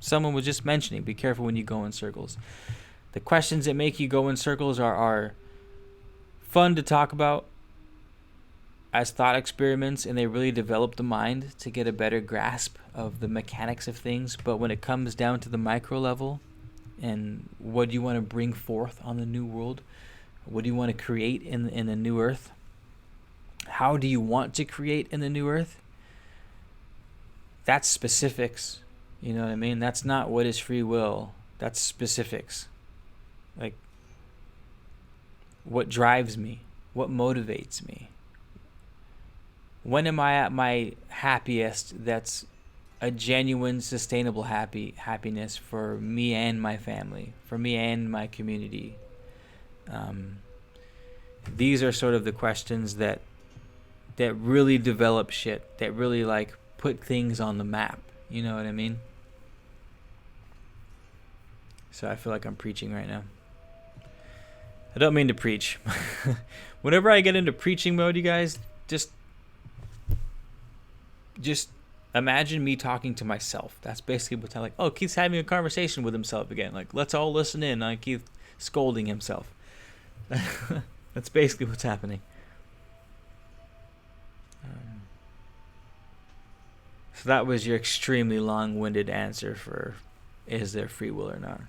someone was just mentioning, be careful when you go in circles. The questions that make you go in circles are fun to talk about as thought experiments, and they really develop the mind to get a better grasp of the mechanics of things. But when it comes down to the micro level and what do you want to bring forth on the new world, what do you want to create in the new earth, how do you want to create in the new earth, that's specifics. You know what I mean? That's not what is free will. That's specifics. Like, what drives me? What motivates me? When am I at my happiest? That's a genuine, sustainable happiness for me and my family, for me and my community. These are sort of the questions that really develop shit, that really like put things on the map. You know what I mean? So I feel like I'm preaching right now. I don't mean to preach. Whenever I get into preaching mode, you guys, just imagine me talking to myself. That's basically what's like. Oh, Keith's having a conversation with himself again. Like, let's all listen in on Keith scolding himself. That's basically what's happening. So that was your extremely long-winded answer for is there free will or not?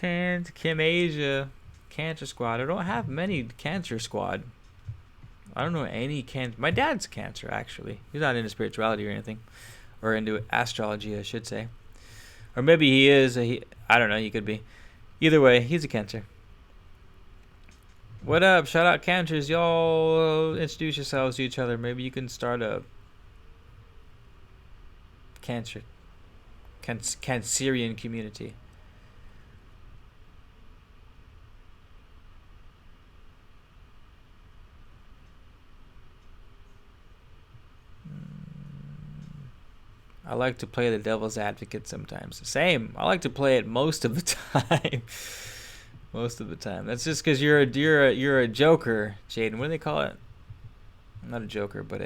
Kim Asia, Cancer Squad. I don't have many Cancer Squad. I don't know any cancer. My dad's Cancer, actually. He's not into spirituality or anything, or into astrology, I should say. Or maybe he is. I don't know. He could be. Either way, he's a Cancer. What up? Shout out Cancers. Y'all introduce yourselves to each other. Maybe you can start a Cancerian community. I like to play the devil's advocate sometimes. Same. I like to play it most of the time. Most of the time. That's just because you're a joker, Jaden. What do they call it? I'm not a joker, but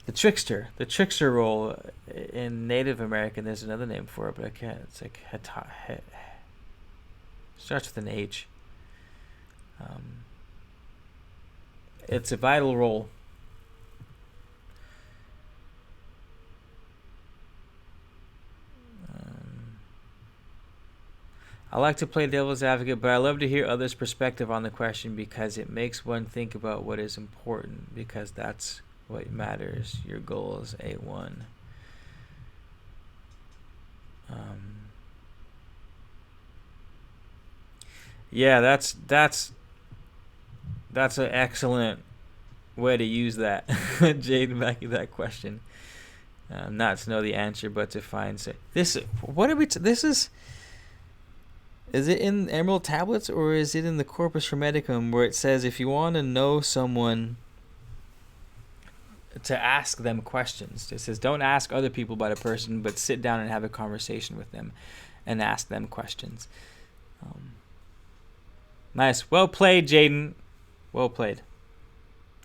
the trickster. The trickster role in Native American. There's another name for it, but I can't. It's like starts with an H. It's a vital role. I like to play devil's advocate, but I love to hear others' perspective on the question because it makes one think about what is important, because that's what matters. Your goals, A1. Yeah, that's an excellent way to use that, Jaden. Back to that question. Not to know the answer, but to find. This. What are we? This is. Is it in Emerald Tablets or is it in the Corpus Hermeticum where it says if you want to know someone, to ask them questions? It says don't ask other people about a person, but sit down and have a conversation with them and ask them questions. Nice. Well played, Jaden. Well played.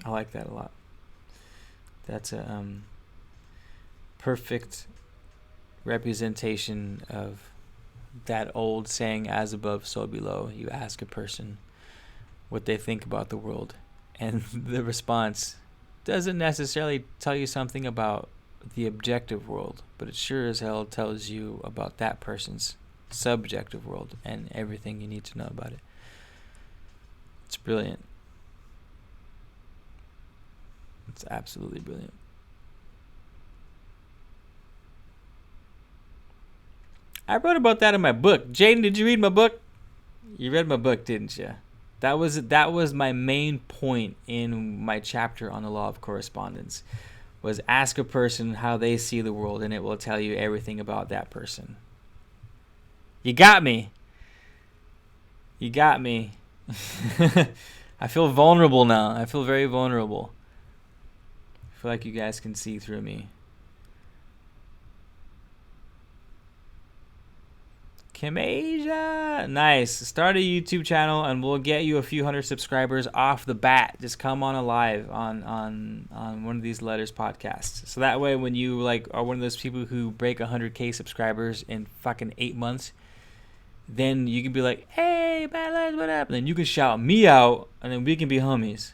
I like that a lot. That's a perfect representation of that old saying, as above, so below. You ask a person what they think about the world, and the response doesn't necessarily tell you something about the objective world, but it sure as hell tells you about that person's subjective world and everything you need to know about it. It's brilliant. It's absolutely brilliant. I wrote about that in my book. Jaden, did you read my book? You read my book, didn't you? That was my main point in my chapter on the law of correspondence. Was ask a person how they see the world, and it will tell you everything about that person. You got me. You got me. I feel vulnerable now. I feel very vulnerable. I feel like you guys can see through me. Kim Asia, nice. Start a YouTube channel and we'll get you a few hundred subscribers off the bat. Just come on alive on one of these Letters podcasts. So that way when you like are one of those people who break 100K subscribers in fucking 8 months, then you can be like, hey, Bad Letters, what up? And then you can shout me out and then we can be homies.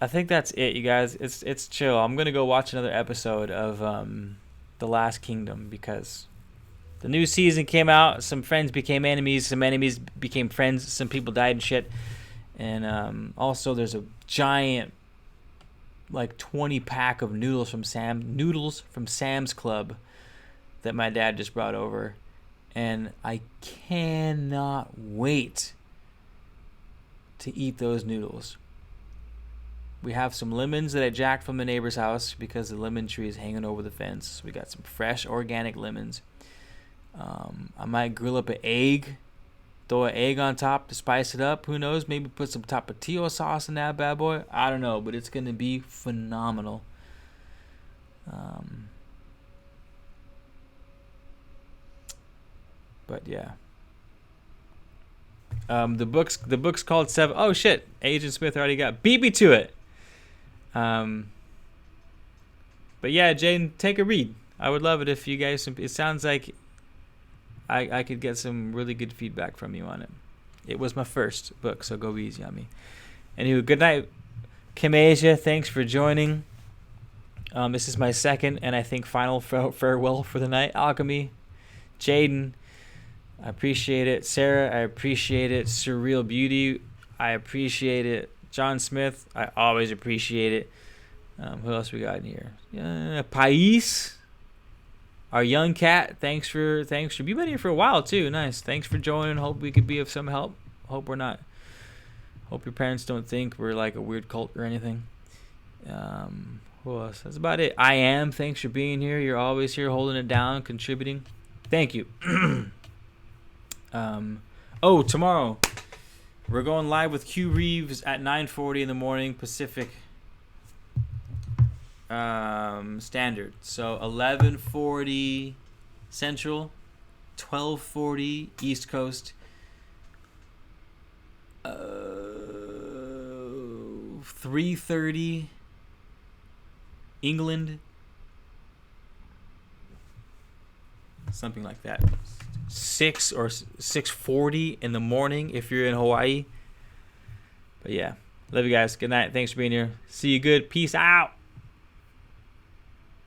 I think that's it, you guys. It's chill. I'm gonna go watch another episode of The Last Kingdom because the new season came out. Some friends became enemies. Some enemies became friends. Some people died and shit. And also, there's a giant, like 20 pack of noodles from Sam's Club that my dad just brought over, and I cannot wait to eat those noodles. We have some lemons that I jacked from the neighbor's house because the lemon tree is hanging over the fence. We got some fresh organic lemons. I might grill up an egg, throw an egg on top to spice it up. Who knows? Maybe put some tapatio sauce in that bad boy. I don't know, but it's going to be phenomenal. But yeah. The book's called Seven. Oh shit! Agent Smith already beat me to it. But yeah, Jane, take a read. I would love it if you guys. It sounds like I could get some really good feedback from you on it. It was my first book, so go easy on me. Anywho, good night, Kim Asia. Thanks for joining. This is my second and I think final farewell for the night. Alchemy, Jaden, I appreciate it. Sarah, I appreciate it. Surreal Beauty, I appreciate it. John Smith, I always appreciate it. Who else we got in here? Pais, our young cat. Thanks for you've been here for a while too. Nice. Thanks for joining. Hope we could be of some help. Hope we're not. Hope your parents don't think we're like a weird cult or anything. Who else? That's about it. I am. Thanks for being here. You're always here, holding it down, contributing. Thank you. Tomorrow we're going live with Q Reeves at 9:40 in the morning Pacific Standard. So 11:40 Central, 12:40 East Coast, 3:30 England, something like that. 6 or 6:40 in the morning if you're in Hawaii. But yeah, love you guys. Good night. Thanks for being here. See you good. Peace out.